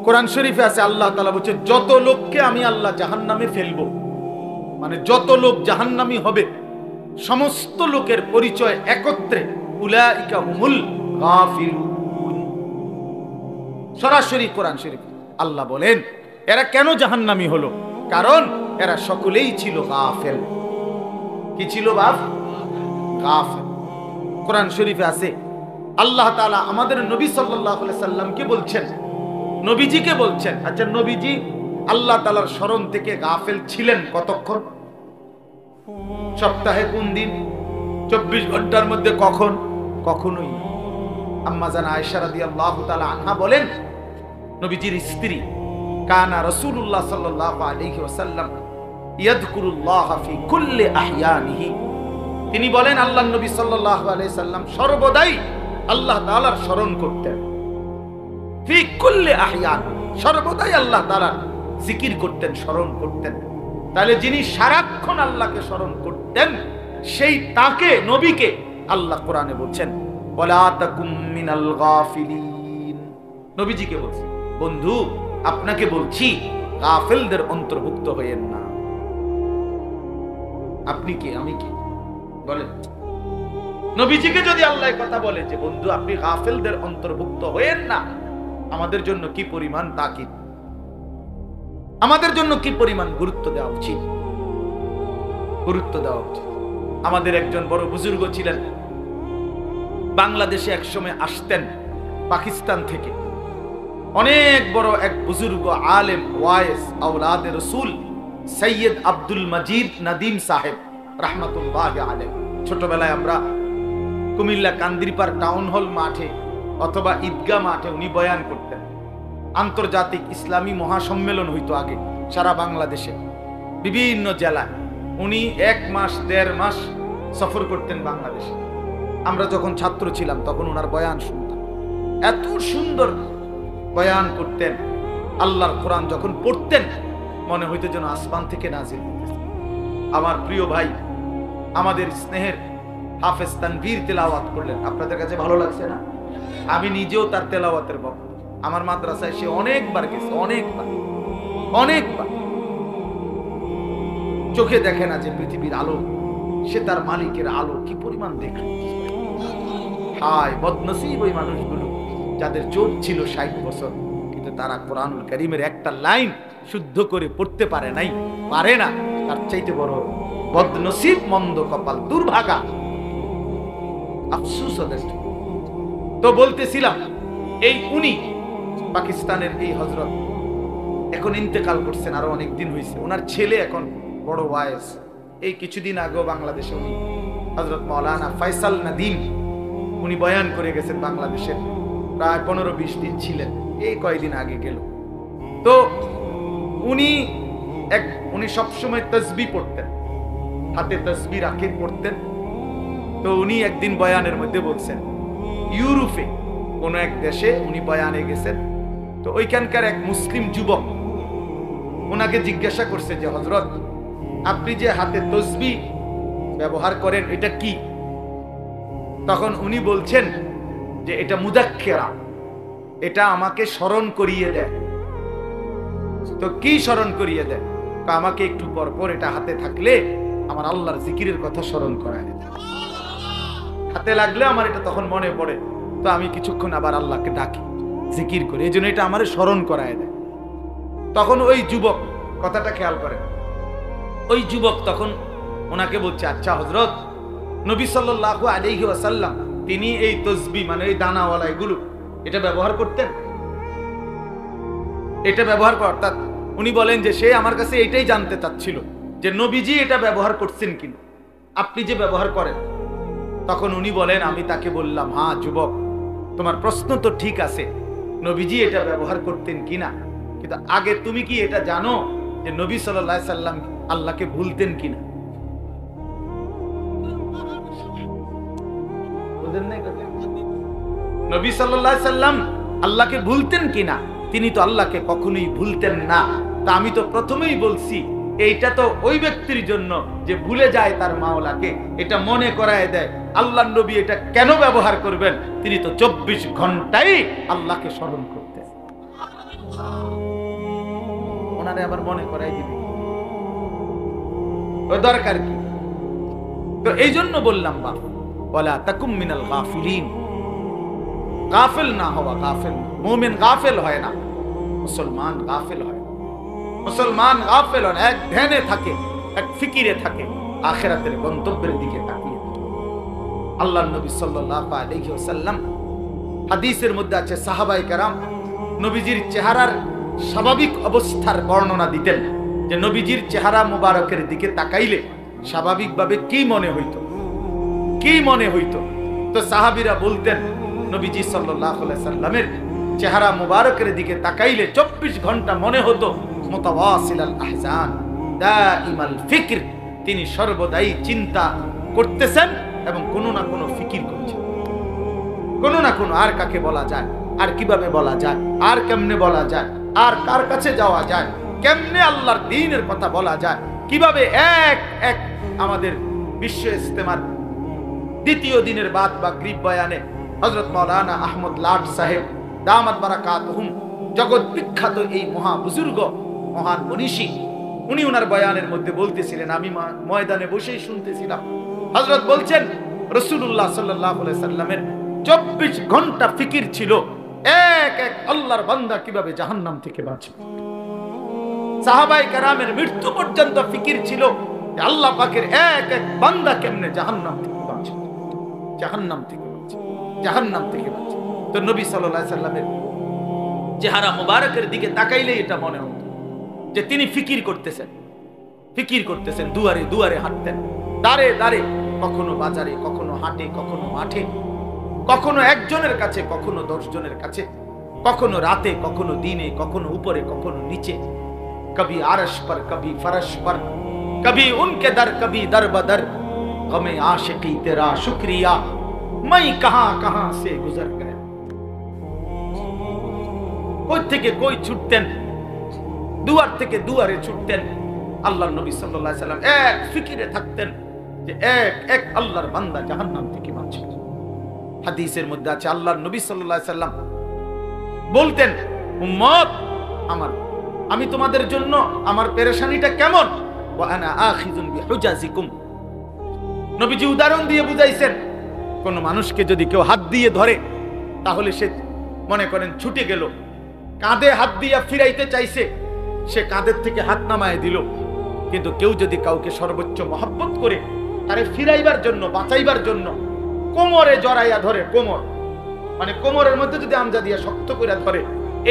কোরআন শরীফে আছে আল্লাহ তাআলা বলছে যত লোককে আমি আল্লাহ জাহান্নামে ফেলবো, মানে যত লোক জাহান্নামী হবে সমস্ত লোকের পরিচয় একত্রে উলাইকা হুমুল গাফিলুন। সরাসরি কোরআন শরীফ আল্লাহ বলেন এরা কেন জাহান্নামী হলো, কারণ এরা সকলেই ছিল গাফেল। কি ছিল বাপ? গাফেল। কোরআন শরীফে আছে আল্লাহ তাআলা আমাদের নবী সাল্লাল্লাহু আলাইহি সাল্লামকে বলছেন, নবীজিকে বলছেন, আচ্ছা নবীজি আল্লাহ তাআলার স্মরণ থেকে গাফেল ছিলেন কতক্ষণ? সপ্তাহে কোন দিন? 24 ঘন্টার মধ্যে কখন? কখনোই না। আম্মা জান আয়েশা রাদিয়াল্লাহু তাআলা আনহা বলেন নবীজির স্ত্রী কানা রাসূলুল্লাহ সাল্লাল্লাহু আলাইহি ওয়াসাল্লাম ইয়াযকুরুল্লাহ ফি কুল্লি আহইয়ানিহি, তিনি বলেন আল্লাহর নবী সাল্লাল্লাহু আলাইহি সাল্লাম সর্বদাই আল্লাহ তাআলার স্মরণ করতেন। ফি কুল্লি আহইয়ান, সর্বদাই আল্লাহ তাআলার জিকির করতেন, স্মরণ করতেন। তাহলে যিনি সারাক্ষণ আল্লাহকে স্মরণ করতেন সেই তাকে, নবীকে আল্লাহ কোরআনে বলছেন ওয়ালা তাকুম মিনাল গাফিলিন। নবীজিকে বলছেন বন্ধু আপনাকে বলছি গাফেলদের অন্তর্ভুক্ত হয়েন না। আপনি কে, আমি কে বলেন? নবীজিকে যদি আল্লাহ কথা বলে যে বন্ধু আপনি গাফেলদের অন্তর্ভুক্ত হয়েন না, আমাদের জন্য কি পরিমাণ তাকিদ, আমাদের জন্য কি পরিমাণ গুরুত্ব দেওয়া উচিত, গুরুত্ব দেওয়া উচিত। আমাদের একজন বড় বুজুর্গ ছিলেন, বাংলাদেশে একসময় আসতেন পাকিস্তান থেকে, অনেক বড় এক বুজুর্গ আলেম ওয়াইস আওলাদে রাসূল সৈয়দ আব্দুল মজিদ নদীম সাহেব রাহমাতুল্লাহি আলাইহি। ছোটবেলায় আমরা কুমিল্লা কান্দিরপাড় টাউন হল মাঠে অথবা ঈদগাহ মাঠে উনি বয়ান করতেন। আন্তর্জাতিক ইসলামী মহাসম্মেলন হইতো আগে সারা বাংলাদেশে, বিভিন্ন জেলায়। উনি 1 মাস 1.5 মাস সফর করতেন বাংলাদেশে। আমরা যখন ছাত্র ছিলাম তখন ওনার বয়ান শুনতাম, এত সুন্দর বয়ান করতেন। আল্লাহর কোরআন যখন পড়তেন মনে হইতো যেন আসমান থেকে নাজিল হইতেছে। আমার প্রিয় ভাই আমাদের স্নেহের হাফেজ তানভীর তেলাওয়াত করলেন, আপনাদের কাছে ভালো লাগছে না? আমি নিজেও তার তেলাওয়াতের ভক্ত। আমার মাদ্রাসায় সে অনেকবার গেছে, অনেকবার। চোখে দেখে না যে পৃথিবীর আলো, সে তার মালিকের আলো কি পরিমাণ দেখল। হায় বদনসিব ওই মানুষগুলো যাদের চোখ ছিল 60 বছর, কিন্তু তারা কোরআনুল কারীমের একটা লাইন শুদ্ধ করে পড়তে পারে নাই, পারে না। তার চাইতে বড় বদনসিব, মন্দ কপাল, দুর্ভাগা, আফসোস ওদের। তো বলতেছিলাম এই উনি পাকিস্তানের এই হযরত এখন ইন্তেকাল করছেন, আরো অনেক দিন হয়েছে। ওনার ছেলে এখন বড় ওয়াইস। এই কিছুদিন আগেও বাংলাদেশে উনি হযরত মাওলানা ফয়সাল নদীম উনি বয়ান করে গেছেন বাংলাদেশের, প্রায় 15-20 দিন ছিলেন, এই কয়েকদিন আগে গেল। তো উনি সবসময় তসবিহ পড়তেন, হাতে তসবিহ রাখে পড়তেন। তো উনি একদিন বয়ানের মধ্যে বলছেন ইউরোপে কোন এক দেশে উনি বয়ানে গেছেন। তো ওইখানকার এক মুসলিম যুবক ওনাকে জিজ্ঞাসা করছে যে হযরত আপনি যে হাতে তসবিহ ব্যবহার করেন এটা কি? তখন উনি বলছেন যে এটা মুযাক্কিরা, এটা আমাকে স্মরণ করিয়ে দেয়। তো কি স্মরণ করিয়ে দেয়? আমাকে একটু পর পর এটা হাতে থাকলে আমার আল্লাহর জিকিরের কথা স্মরণ করায় দেয়, হাতে লাগলে আমার এটা তখন মনে পড়ে, তো আমি কিছুক্ষণ আবার আল্লাহকে ডাকি, জিকির করি, এই জন্য এটা আমার স্মরণ করায় দেয়। তখন ওই যুবক, কথাটা খেয়াল করেন, ওই যুবক তখন ওনাকে বলছে আচ্ছা হযরত নবী সাল্লাল্লাহু আলাইহি ওয়াসাল্লাম তিনি এই তসবিহ মানে এই দানাওয়ালা এগুলো এটা ব্যবহার করতেন, এটা ব্যবহার করতেন। উনি বলেন যে সে আমার কাছে এটাই জানতে চাচ্ছিল যে নবীজি এটা ব্যবহার করছেন কিনা, আপনি যে ব্যবহার করেন। তখন উনি বলেন, আমি তাকে বললাম হ্যাঁ যুবক তোমার প্রশ্ন তো ঠিক আছে, নবীজি এটা ব্যবহার করতেন কিনা, কিন্তু আগে তুমি কি এটা জানো যে নবী সাল্লাল্লাহু আলাইহি সাল্লাম আল্লাহকে ভুলতেন কিনা? নবী সাল্লাল্লাহু আলাইহি সাল্লাম আল্লাহকে ভুলতেন কিনা? তিনি তো আল্লাহকে কখনোই ভুলতেন না। তা আমি তো প্রথমেই বলছি এইটা তো ওই ব্যক্তির জন্য যে ভুলে যায় তার মাওলাকে, এটা মনে করায় দেয়। আল্লাহর নবী এটা কেন ব্যবহার করবেন? তিনি তো 24 ঘন্টাই আল্লাহকে স্মরণ করতেন। ওনারে আবার মনে করাই দিবে, ওই দরকার কি? তো এই জন্য বললাম বাপ, ওয়ালা তাকুম মিনাল গাফিলিন, গাফিল না হওয়া, গাফিল। মুমিন গাফিল হয় না, মুসলমান গাফিল হয়। মুসলমান গাফিল হয়, এক ধ্যানে থাকে, এক ফিকিরে থাকে, আখিরাতের গন্তব্যের দিকে তাকিয়ে। আল্লাহর নবী সাল্লাল্লাহু আলাইহি ওয়াসাল্লাম হাদিসের মধ্যে আছে, সাহাবায়ে কেরাম নবীজির চেহারার স্বাভাবিক অবস্থার বর্ণনা দিতেন, যে নবীজির চেহারা মুবারকের দিকে তাকাইলে স্বাভাবিকভাবে কি মনে হইতো, কি মনে হইতো? তো সাহাবীরা বলতেন, নবীজি সাল্লাল্লাহু আলাইহি সাল্লামের চেহারা মুবারকের দিকে তাকাইলে 24 ঘন্টা মনে হতো মুতাওয়াসিলাল আহজান দাইমাল ফিকর, তিনি সর্বদাই চিন্তা করতেছেন এবং কোনো না কোনো ফিকির করছেন, কোনো না কোনো। আর কাকে বলা যায়, আর কিভাবে বলা যায়, আর কেমনে বলা যায়, আর কার কাছে যাওয়া যায়, কেমনে আল্লাহর দ্বীনের কথা বলা যায়, কিভাবে এক এক আমাদের বিশ্ব ইস্তেমার দ্বিতীয় দিনের বাদ বা গ্রিব বয়ানে হযরত মাওলানা আহমদ লাট সাহেব দামাত বারাকাতুহুম, জগৎ বিখ্যাত এই মহা বুজুর্গ, মহান মনীষী, উনি ওনার বয়ানের মধ্যে বলতেছিলেন, আমি ময়দানে বসেই শুনতেছিলাম। হযরত বলছেন রাসূলুল্লাহ সাল্লাল্লাহু আলাইহি সাল্লামের 24 ঘন্টা ফিকির ছিল এক এক আল্লাহর বান্দা কিভাবে জাহান্নাম থেকে বাঁচবে। সাহাবায়ে কেরামের মৃত্যু পর্যন্ত ফিকির ছিল যে আল্লাহ পাকের এক এক বান্দা কেমনে জাহান্নাম থেকে বাঁচবে, জাহান্নাম থেকে বাঁচবে, জাহান্নাম থেকে বাঁচবে। তো নবী সাল্লাল্লাহু আলাইহি সাল্লামের চেহারা মুবারকের দিকে তাকাইলেই এটা মনে হতো যে তিনি ফিকির করতেছেন, ফিকির করতেছেন। দুয়ারে দুয়ারে হাঁটতেন, দাঁড়ে দাঁড়ে, কখনো বাজারে, কখনো হাটে, কখনো মাঠে, কখনো একজনের কাছে, কখনো 10 জনের কাছে, কখনো রাতে, কখনো দিনে, কখনো উপরে, কখনো নিচে, कभी आरश पर, कभी फरश पर, कभी उनके दर, कभी दर बदर, गमे आशिकी तेरा शुक्रिया, मैं कहां कहां से गुजर गया। कोई থেকে कोई ছুটতেন, দুয়ার থেকে দুয়ারে ছুটতেন। আল্লাহর নবী সাল্লাল্লাহু আলাইহি সাল্লাম এক ফিকিরে থাকতেন যে এক এক আল্লাহর বান্দা জাহান্নাম থেকে বাঁচবে। হাদিসের মধ্যে আছে, আল্লাহর নবী সাল্লাল্লাহু আলাইহি সাল্লাম বলতেন, উম্মত আমার, আমি তোমাদের জন্য আমার পেরেশানিটা কেমন, ওয়া আনা আখিযুন বিহুজাজিকুম। নবীজি উদাহরণ দিয়ে বুঝাইছেন, কোন মানুষকে যদি কেউ হাত দিয়ে ধরে, তাহলে সে মনে করেন ছুটে গেল, কাঁধে হাত দিয়া ফিরাইতে চাইছে, সে কাঁধের থেকে হাত নামায় দিল। কিন্তু কেউ যদি কাউকে সর্বোচ্চ মহব্বত করে তারে ফিরাইবার জন্য, বাঁচাইবার জন্য কোমরে জড়াইয়া ধরে, কোমর মানে কোমরের মধ্যে যদি আমজা দিয়া শক্ত করে ধরে,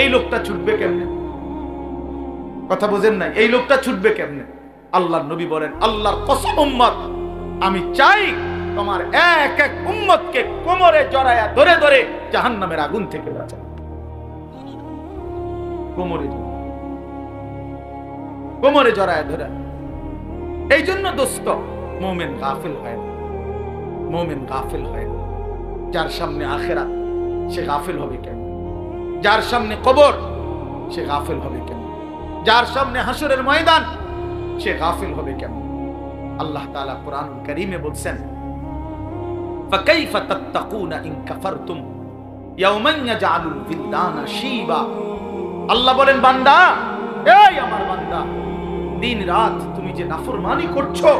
এই লোকটা ছুটবে কেমনে? কথা বুঝেন না? এই লোকটা ছুটবে কেমনে? আল্লাহর নবী বলেন, আল্লাহর কসম উম্মত, আমি চাই তোমার এক এক উম্মতকে কোমরে জড়ায়া ধরে ধরে জাহান্নামের আগুন থেকে বাঁচাও। কোমরে কোমরে জড়ায়া ধরে। এই জন্য দোস্ত, মুমিন গাফিল হয় না, মুমিন গাফিল হয় না। যার সামনে আখিরাত, সে গাফিল হবে কেন? যার সামনে কবর, সে গাফিল হবে কেন? যার সামনে হাসরের ময়দান, সে গাফিল হবে কেন? আল্লাহ তাআলা কুরআনুল কারীমে বলছেন, ফাকাইফা তাত্তাকুনা ইন কাফারতুম ইয়াওমান ইয়াজআলুল বিলদানা শিবা। আল্লাহ বলেন, বান্দা, এই আমার বান্দা, দিন রাত তুমি যে নাফরমানি করছো,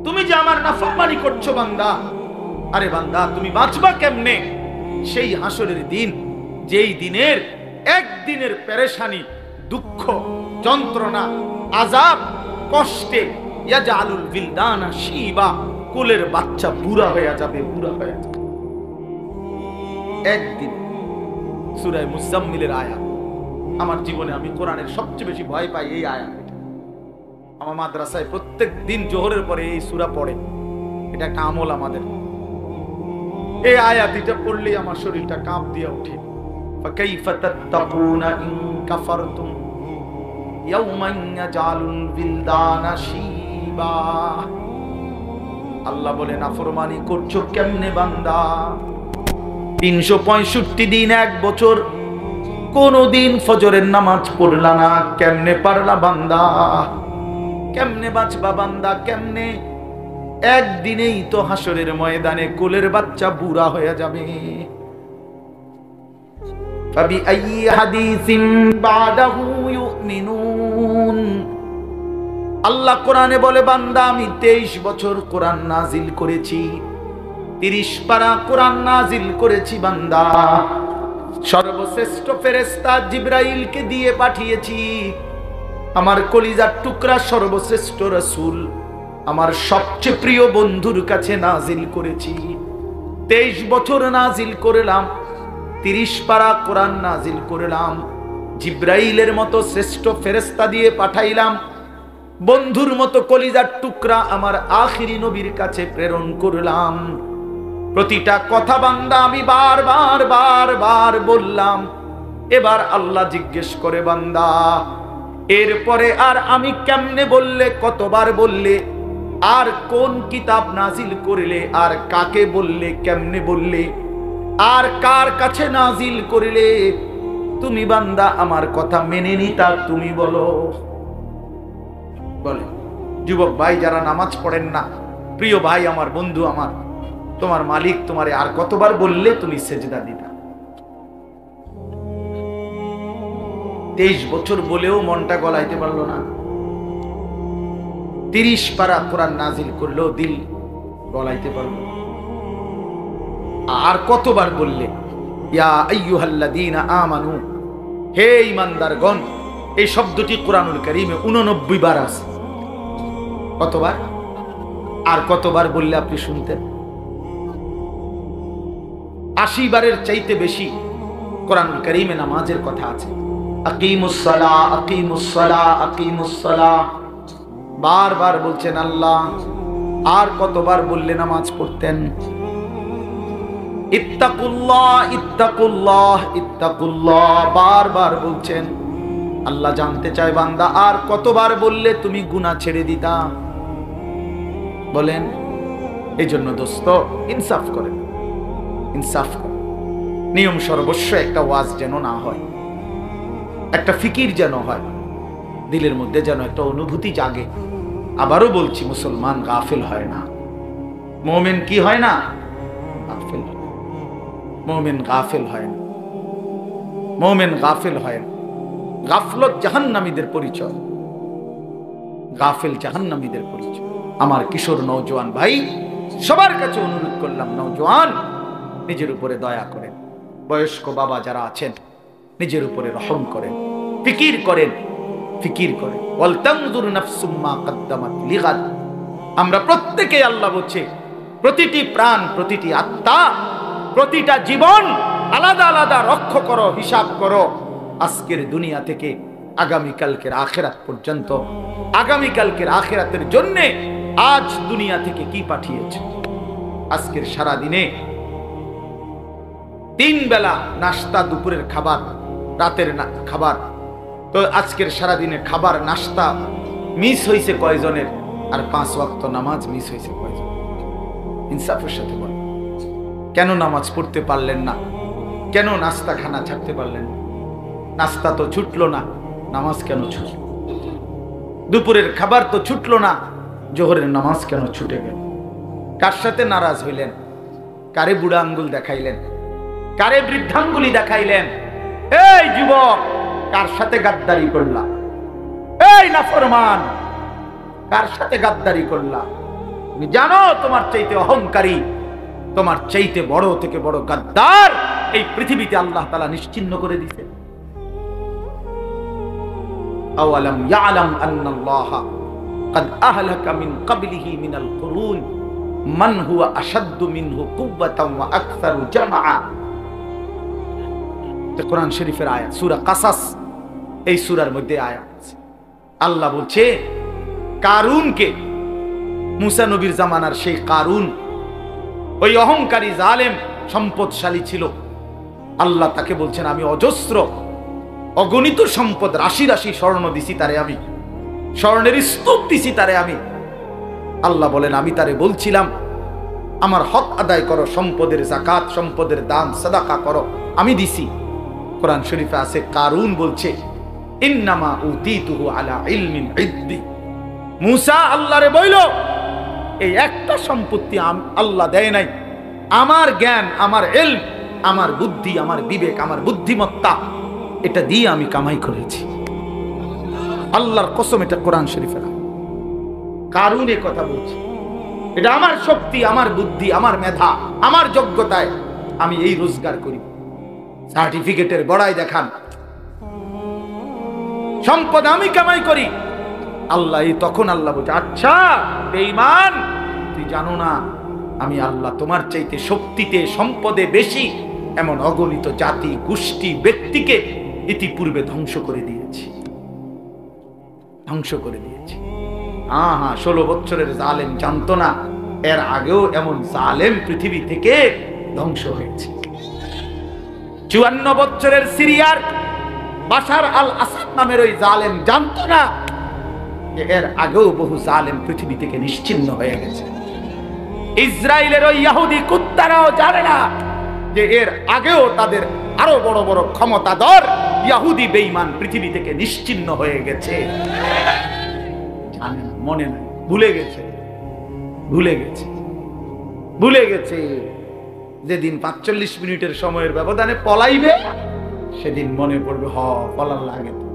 তুমি যে আমার নাফরমানি করছো বান্দা, আরে বান্দা তুমি বাঁচবা কেমনে সেই হাসরের দিন, যেই দিনের একদিনের পেরেশানি, দুঃখ, যন্ত্রণা, আযাব, কষ্টে ইয়াজআলুল বিলদানা শিবা, কোলের বাচ্চা বুড়া হয়ে যাবে, বুড়া হয়ে যাবে একদিন। সূরা মুজাম্মিলের আয়াত। আমার জীবনে আমি কোরআনের সবচেয়ে বেশি ভয় পাই এই আয়াত। আমার মাদ্রাসায় প্রত্যেক দিন জোহরের পরে এই সূরা পড়ে, এটা একটা আমল আমাদের। এই আয়াত এটা পড়লেই আমার শরীরটা কাঁপ দিয়ে ওঠে। ফাকাইফা তাত্তাকুনা ইন কাফারতুম ইয়াওমান ইয়াজআলুল বিলদানা শিবা। আল্লাহ বলে, নাফরমানি করছো কেমনে বান্দা? 365 দিন, 1 বছর কোনদিন ফজরের নামাজ পড়লা না, কেমনে পারলা বান্দা? কেমনে বাঁচবা বান্দা? কেমনে? একদিনেই তো হাসরের ময়দানে কোলের বাচ্চা বুড়া হয়ে যাবে। ফাবিআইয়ি হাদিসিন বাদাহু ইউমিনুন। আল্লাহ কোরআনে বলে, বান্দা আমি 23 বছর কোরআন নাজিল করেছি, 30 পারা কোরআন নাজিল করেছি বান্দা। সর্বশ্রেষ্ঠ ফেরেশতা জিবরাইলকে দিয়ে পাঠিয়েছি। আমার কলিজার টুকরা সর্বশ্রেষ্ঠ রাসূল আমার সবচেয়ে প্রিয় বন্ধুর কাছে নাজিল করেছি। 23 বছর নাজিল করলাম, 30 পারা কোরআন নাজিল করলাম, জিবরাইলের মতো শ্রেষ্ঠ ফেরেশতা দিয়ে পাঠাইলাম, বন্ধুর মতো কলিজার টুকরা আমার আখিরি নবীর কাছে প্রেরণ করলাম। প্রতিটা কথা বান্দা আমি বারবার বারবার বললাম। এবার আল্লাহ জিজ্ঞেস করে, বান্দা এরপরে আর আমি কেমনে বললে, কতবার বললে, আর কোন কিতাব নাজিল করলে, আর কাকে বললে, কেমনে বললে, আর কার কাছে নাজিল করলে তুমি বান্দা আমার কথা মেনে নিতা, তুমি বলো। বলে যুবক ভাই যারা নামাজ পড়েন না, প্রিয় ভাই আমার, বন্ধু আমার, তোমার মালিক তোমারে আর কতবার বললে তুমি সেজদা দিতা? 23 বছর বলেও মনটা গলাইতে পারলো না। 30 পারা কোরআন নাজিল করলেও দিল গলাইতে পারলো। আর কতবার বললে ইয়া আইয়ুহাল্লাযীনা আমানু, হে ঈমানদারগণ। এই শব্দটি কোরআনুল কারীমে 89 বার আছে। কতবার? আর কতবার বললে আপনি শুনতেন? 80 বারের চাইতে বেশি কোরআনুল কারীমে নামাজের কথা আছে। আকিমুস সালাহ, আকিমুস সালাহ, আকিমুস সালাহ বারবার বলছেন আল্লাহ। আর কতবার বললে নামাজ পড়তেন? ইত্তাকুল্লাহ, ইত্তাকুল্লাহ, ইত্তাকুল্লাহ বারবার বলছেন। আল্লাহ জানতে চায় বান্দা আর কতবার বললে তুমি গুনাহ ছেড়ে দিতা? বলেন। এই জন্য দোস্ত ইনসাফ করেন, ইনসাফ করেন। নিয়ম সর্বস্ব একটা ওয়াজ যেন না হয়, একটা ফিকির যেন হয়, দিলের মধ্যে যেন একটা অনুভূতি জাগে। আবারও বলছি, মুসলমান গাফিল হয় না, মুমিন কি হয় না? গাফিল। মুমিন গাফিল হয় না, মুমিন গাফিল হয় না। গাফলত জাহান্নামীদের পরিচয়, গাফিল জাহান্নামীদের পরিচয়। আমার কিশোর নওজোয়ান ভাই সবার কাছে অনুরোধ করলাম, নওজোয়ান নিজের উপরে দয়া করেন। বয়স্ক বাবা যারা আছেন নিজের উপরে রহম করেন, ফিকির করেন, ফিকির করেন। ওয়াল তানজুর নাফসুম মা কদ্দামাত লিগাদ। আমরা প্রত্যেকে, আল্লাহ বলছে, প্রতিটি প্রাণ, প্রতিটি আত্মা, প্রতিটা জীবন আলাদা আলাদা লক্ষ্য করো, হিসাব করো। আজকের দুনিয়া থেকে আগামীকালকের আখিরাত পর্যন্ত, আগামীকালকের আখিরাতের জন্য আজ দুনিয়া থেকে কি পাঠিয়েছে। আজকের সারা দিনে 3 বেলা নাস্তা, দুপুরের খাবার, রাতের খাবার, তো আজকের সারা দিনে খাবার নাস্তা মিস হয়েছে কয়জনের? আর 5 ওয়াক্ত নামাজ মিস হয়েছে কয়জন? ইনসাফের সাথে বল, কেন নামাজ পড়তে পারলেন না? কেন নাস্তা খানা ছাড়তে পারলেন না? নাস্তা তো ছুটলো না, নামাজ কেন ছুটল? দুপুরের খাবার তো ছুটলো না, জোহরের নামাজ কেন ছুটে গেল? কার সাথে নারাজ হইলেন? কারে বুড়া আঙ্গুল দেখাইলেন? কারে বৃদ্ধাঙ্গুলি দেখাইলেন? এই যুবক, কার সাথে গাদ্দারি করলা? এই নাফরমান, কার সাথে গাদ্দারি করলা? তুমি জানো তোমার চাইতে অহংকারী, তোমার চাইতে বড় থেকে বড় গাদ্দার এই পৃথিবীতে আল্লাহ তাআলা নিশ্চিহ্ন করে দিয়েছে। আওয়ালাম ইয়ালাম আন্নাল্লাহা قد أهلك من قبله من القرون من هو أشد منه قوة وأكثر جمعا। কোরআন শরীফের আয়াত, সূরা কাসাস, এই সূরার মধ্যে আয়াত আছে। আল্লাহ বলছে কারুনকে, মুসা নবীর জামানার সেই কারুন, ওই অহংকারী জালেম সম্পদশালী ছিল। আল্লাহ তাকে বলছেন আমি অজস্র অগণিত সম্পদ, রাশি রাশি স্বর্ণ দিছি তারে, আমি স্বর্ণের স্তূপ দিছি তারে আমি। আল্লাহ বলেন আমি তারে বলছিলাম আমার হক আদায় করো, সম্পদের যাকাত, সম্পদের দান, সাদাকা করো, আমি দিছি। কোরআন শরীফে আছে কারুন বলছে ইন্নামা উতিতুহু আলা ইলমিন ইদ্দি। মুসা আল্লাহরে বইল এই একটা সম্পত্তি আল্লাহ দেয় নাই, আমার জ্ঞান, আমার ইলম, আমার বুদ্ধি, আমার বিবেক, আমার বুদ্ধিমত্তা, এটা দিয়ে আমি কামাই করেছি। আল্লাহর কসম, এটা কোরআন শরীফের। কারুন এ কথা বলছে, এটা আমার শক্তি, আমার বুদ্ধি, আমার মেধা, আমার যোগ্যতায় আমি এই রোজগার করি। সার্টিফিকেটের বড়াই দেখান, সম্পদ আমি কামাই করি। আল্লাহ তখন আল্লাহ বলছে, আচ্ছা বেঈমান, তুই জানো না আমি আল্লাহ তোমার চাইতে শক্তিতে সম্পদে বেশি এমন অগণিত জাতি, গোষ্ঠী, ব্যক্তিকে ইতিপূর্বে ধ্বংস করে দিয়েছি, ধ্বংস করে দিয়েছি। 16 বছরের জালেম জানতো না এর আগেও এমন জালেম পৃথিবী থেকে ধ্বংস হয়েছে। 54 বছরের সিরিয়ার বাশার আল আসাদ নামের ওই জালেম জানতো না যে এর আগেও বহু জালেম পৃথিবী থেকে নিশ্চিহ্ন হয়ে গেছে। ইসরায়েলের ওই ইহুদি কুত্তারাও জানে না যে এর আগেও তাদের আরো বড় বড় ক্ষমতাধর ইহুদি বেঈমান পৃথিবী থেকে নিশ্চিহ্ন হয়ে গেছে। জানে না, মনে নাই, ভুলে গেছে, ভুলে গেছে, ভুলে গেছে। যেদিন 45 মিনিটের সময়ের ব্যবধানে পলাইবে সেদিন মনে পড়বে, পলার লাগে তো,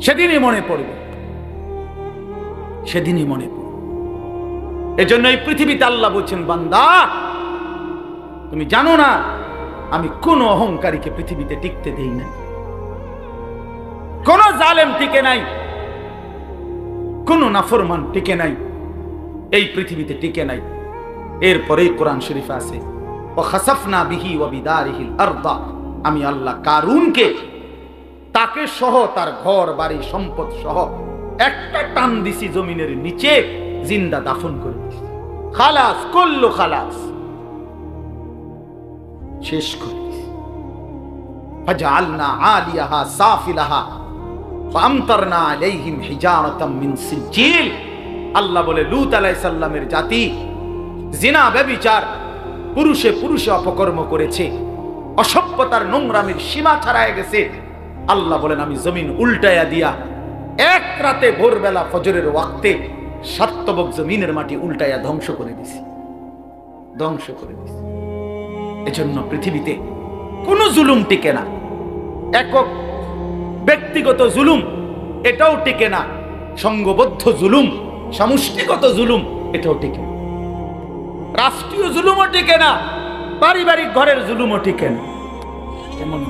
সেদিনই মনে পড়বে, সেদিনই মনে পড়বে। এজন্য এই পৃথিবীতে আল্লাহ বলছেন, বান্দা তুমি জানো না আমি কোন অহংকারীকে পৃথিবীতে টিকতে দেই না, কোন জালেম টিকে নাই, কোন নাফরমান টিকে নাই, এই পৃথিবীতে টিকে নাই। এরপরেই কোরআন শরীফে আছে, ওয়াখাসাফনা বিহি ওয়া বিদারিহিল আরদা, আমি আল্লাহ কারুনকে তাকে সহ তার ঘর বাড়ি সম্পদ সহ একটা টান দিছি জমিনের নিচে, জিন্দা দাফন করে দিছি। খালাস, কুল্লু খালাস, শেষ করে দিছি। ফাজআলনা আলিয়াহা সাফিলাহা ফামতারনা আলাইহিম হিজারাতাম মিন সিজিল। আল্লাহ বলে লূত আলাইহিস সালামের জাতি জিনা, ব্যভিচার, পুরুষে পুরুষে অপকর্ম করেছে, অসভ্যতার নোংরামির সীমা ছাড়ায় গেছে। আল্লাহ বলেন আমি জমিন উল্টায়া দিয়া এক রাতে ভোরবেলা ফজরের ওয়াক্তে সাতবক জমিনের মাটি উল্টায়া ধ্বংস করে দিছি, ধ্বংস করে দিছি। এজন্য পৃথিবীতে কোনো জুলুম টিকে না, একক ব্যক্তিগত জুলুম এটাও টিকে না, সংঘবদ্ধ জুলুম, সমষ্টিগত জুলুম এটাও টিকে না, রাষ্ট্রীয় জুলুমও টিকে না, পারিবারিক ঘরের জুলুমও টিকে না, এমন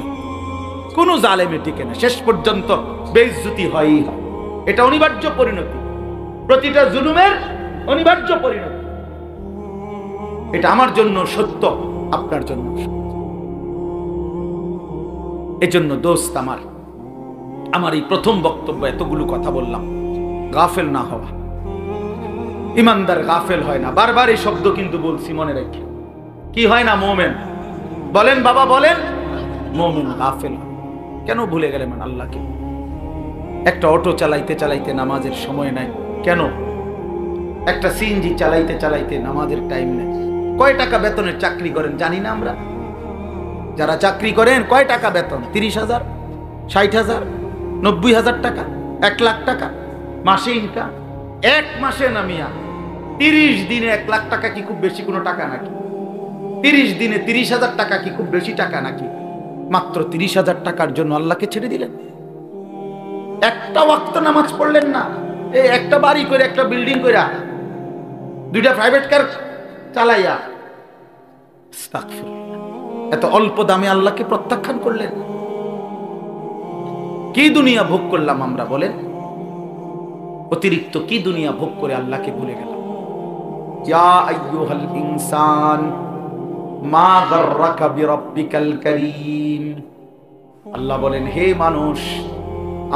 কোন জালেমে টিকে না। শেষ পর্যন্ত বেইজ্জতি হয়ই হয়, এটা অনিবার্য পরিণতি, প্রতিটা জুলুমের অনিবার্য পরিণতি। এটা আমার জন্য সত্য, আপনার জন্য সত্য। এজন্য দোস্ত আমার এই প্রথম বক্তব্য এতগুলো কথা বললাম, গাফেল না হওয়া। ইমানদার গাফেল হয় না, বারবার এই শব্দ কিন্তু বলছি, মনে রাখি। কি হয় না? মোমেন। বলেন বাবা, বলেন। মোমেন গাফেল। কেন ভুলে গেলেন আল্লাহকে? একটা অটো চালাইতে চালাইতে নামাজের সময় নাই কেন? একটা সিএনজি চালাইতে চালাইতে নামাজের টাইম নেই। কয় টাকা বেতনের চাকরি করেন জানি না আমরা? যারা চাকরি করেন কয় টাকা বেতন? 30,000, 60,000, 90,000 টাকা, 1 লাখ টাকা মাসে ইনকাম। এক মাসে নামিয়া 30 দিনে 1 লাখ টাকা কি খুব বেশি কোনো টাকা নাকি? 30 দিনে 30,000 টাকা কি খুব বেশি টাকা নাকি? মাত্র 30,000 টাকার জন্য আল্লাহকে ছেড়ে দিলেন। একটা ওয়াক্ত নামাজ পড়লেন না, এই একটা বাড়ি করে, একটা বিল্ডিং করে, 2টা প্রাইভেট কার চালাইয়া এত অল্প দামে আল্লাহকে প্রত্যাখ্যান করলেন। কি দুনিয়া ভোগ করলাম আমরা বলেন? অতিরিক্ত কি দুনিয়া ভোগ করে আল্লাহকে ভুলে গেলাম। ইয়া আইয়ুহাল ইনসান মা গাররাকা বিরাব্বিকাল কারীম। আল্লাহ বলেন, হে মানুষ,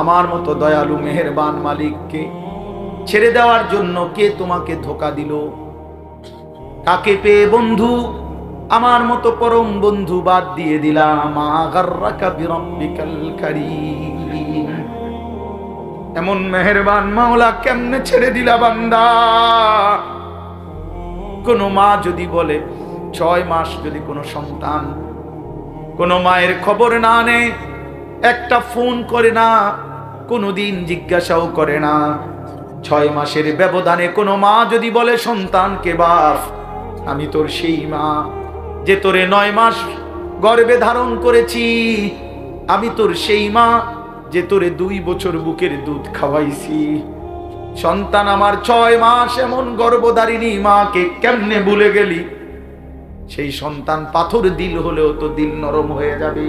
আমার মতো দয়ালু মেহেরবান মালিককে ছেড়ে দেওয়ার জন্য কে তোমাকে ধোঁকা দিল? কাকে পেয়ে বন্ধু আমার মতো পরম বন্ধু বাদ দিয়ে দিলাম? মা গাররাকা বিরাব্বিকাল কারীম। এমন মেহেরবান মাওলা কেমনে ছেড়ে দিলা বান্দা? কোন মা যদি বলে 6 মাস যদি কোনো সন্তান কোনো মায়ের খবর না নেয়, একটা ফোন করে না, কোনোদিন জিজ্ঞাসাও করে না, 6 মাসের ব্যবধানে কোনো মা যদি বলে সন্তানকে বাপ আমি তোর সেই মা যে তোরে 9 মাস গর্ভে ধারণ করেছি। আমি তোর সেই মা যে তোরে 2 বছর বুকের দুধ খাওয়াইছি। সন্তান আমার 6 মাস এমন গর্ভধারিণী মাকে কেমনে ভুলে গেলি? সেই সন্তান পাথর দিল হলেও তো দিল নরম হয়ে যাবে।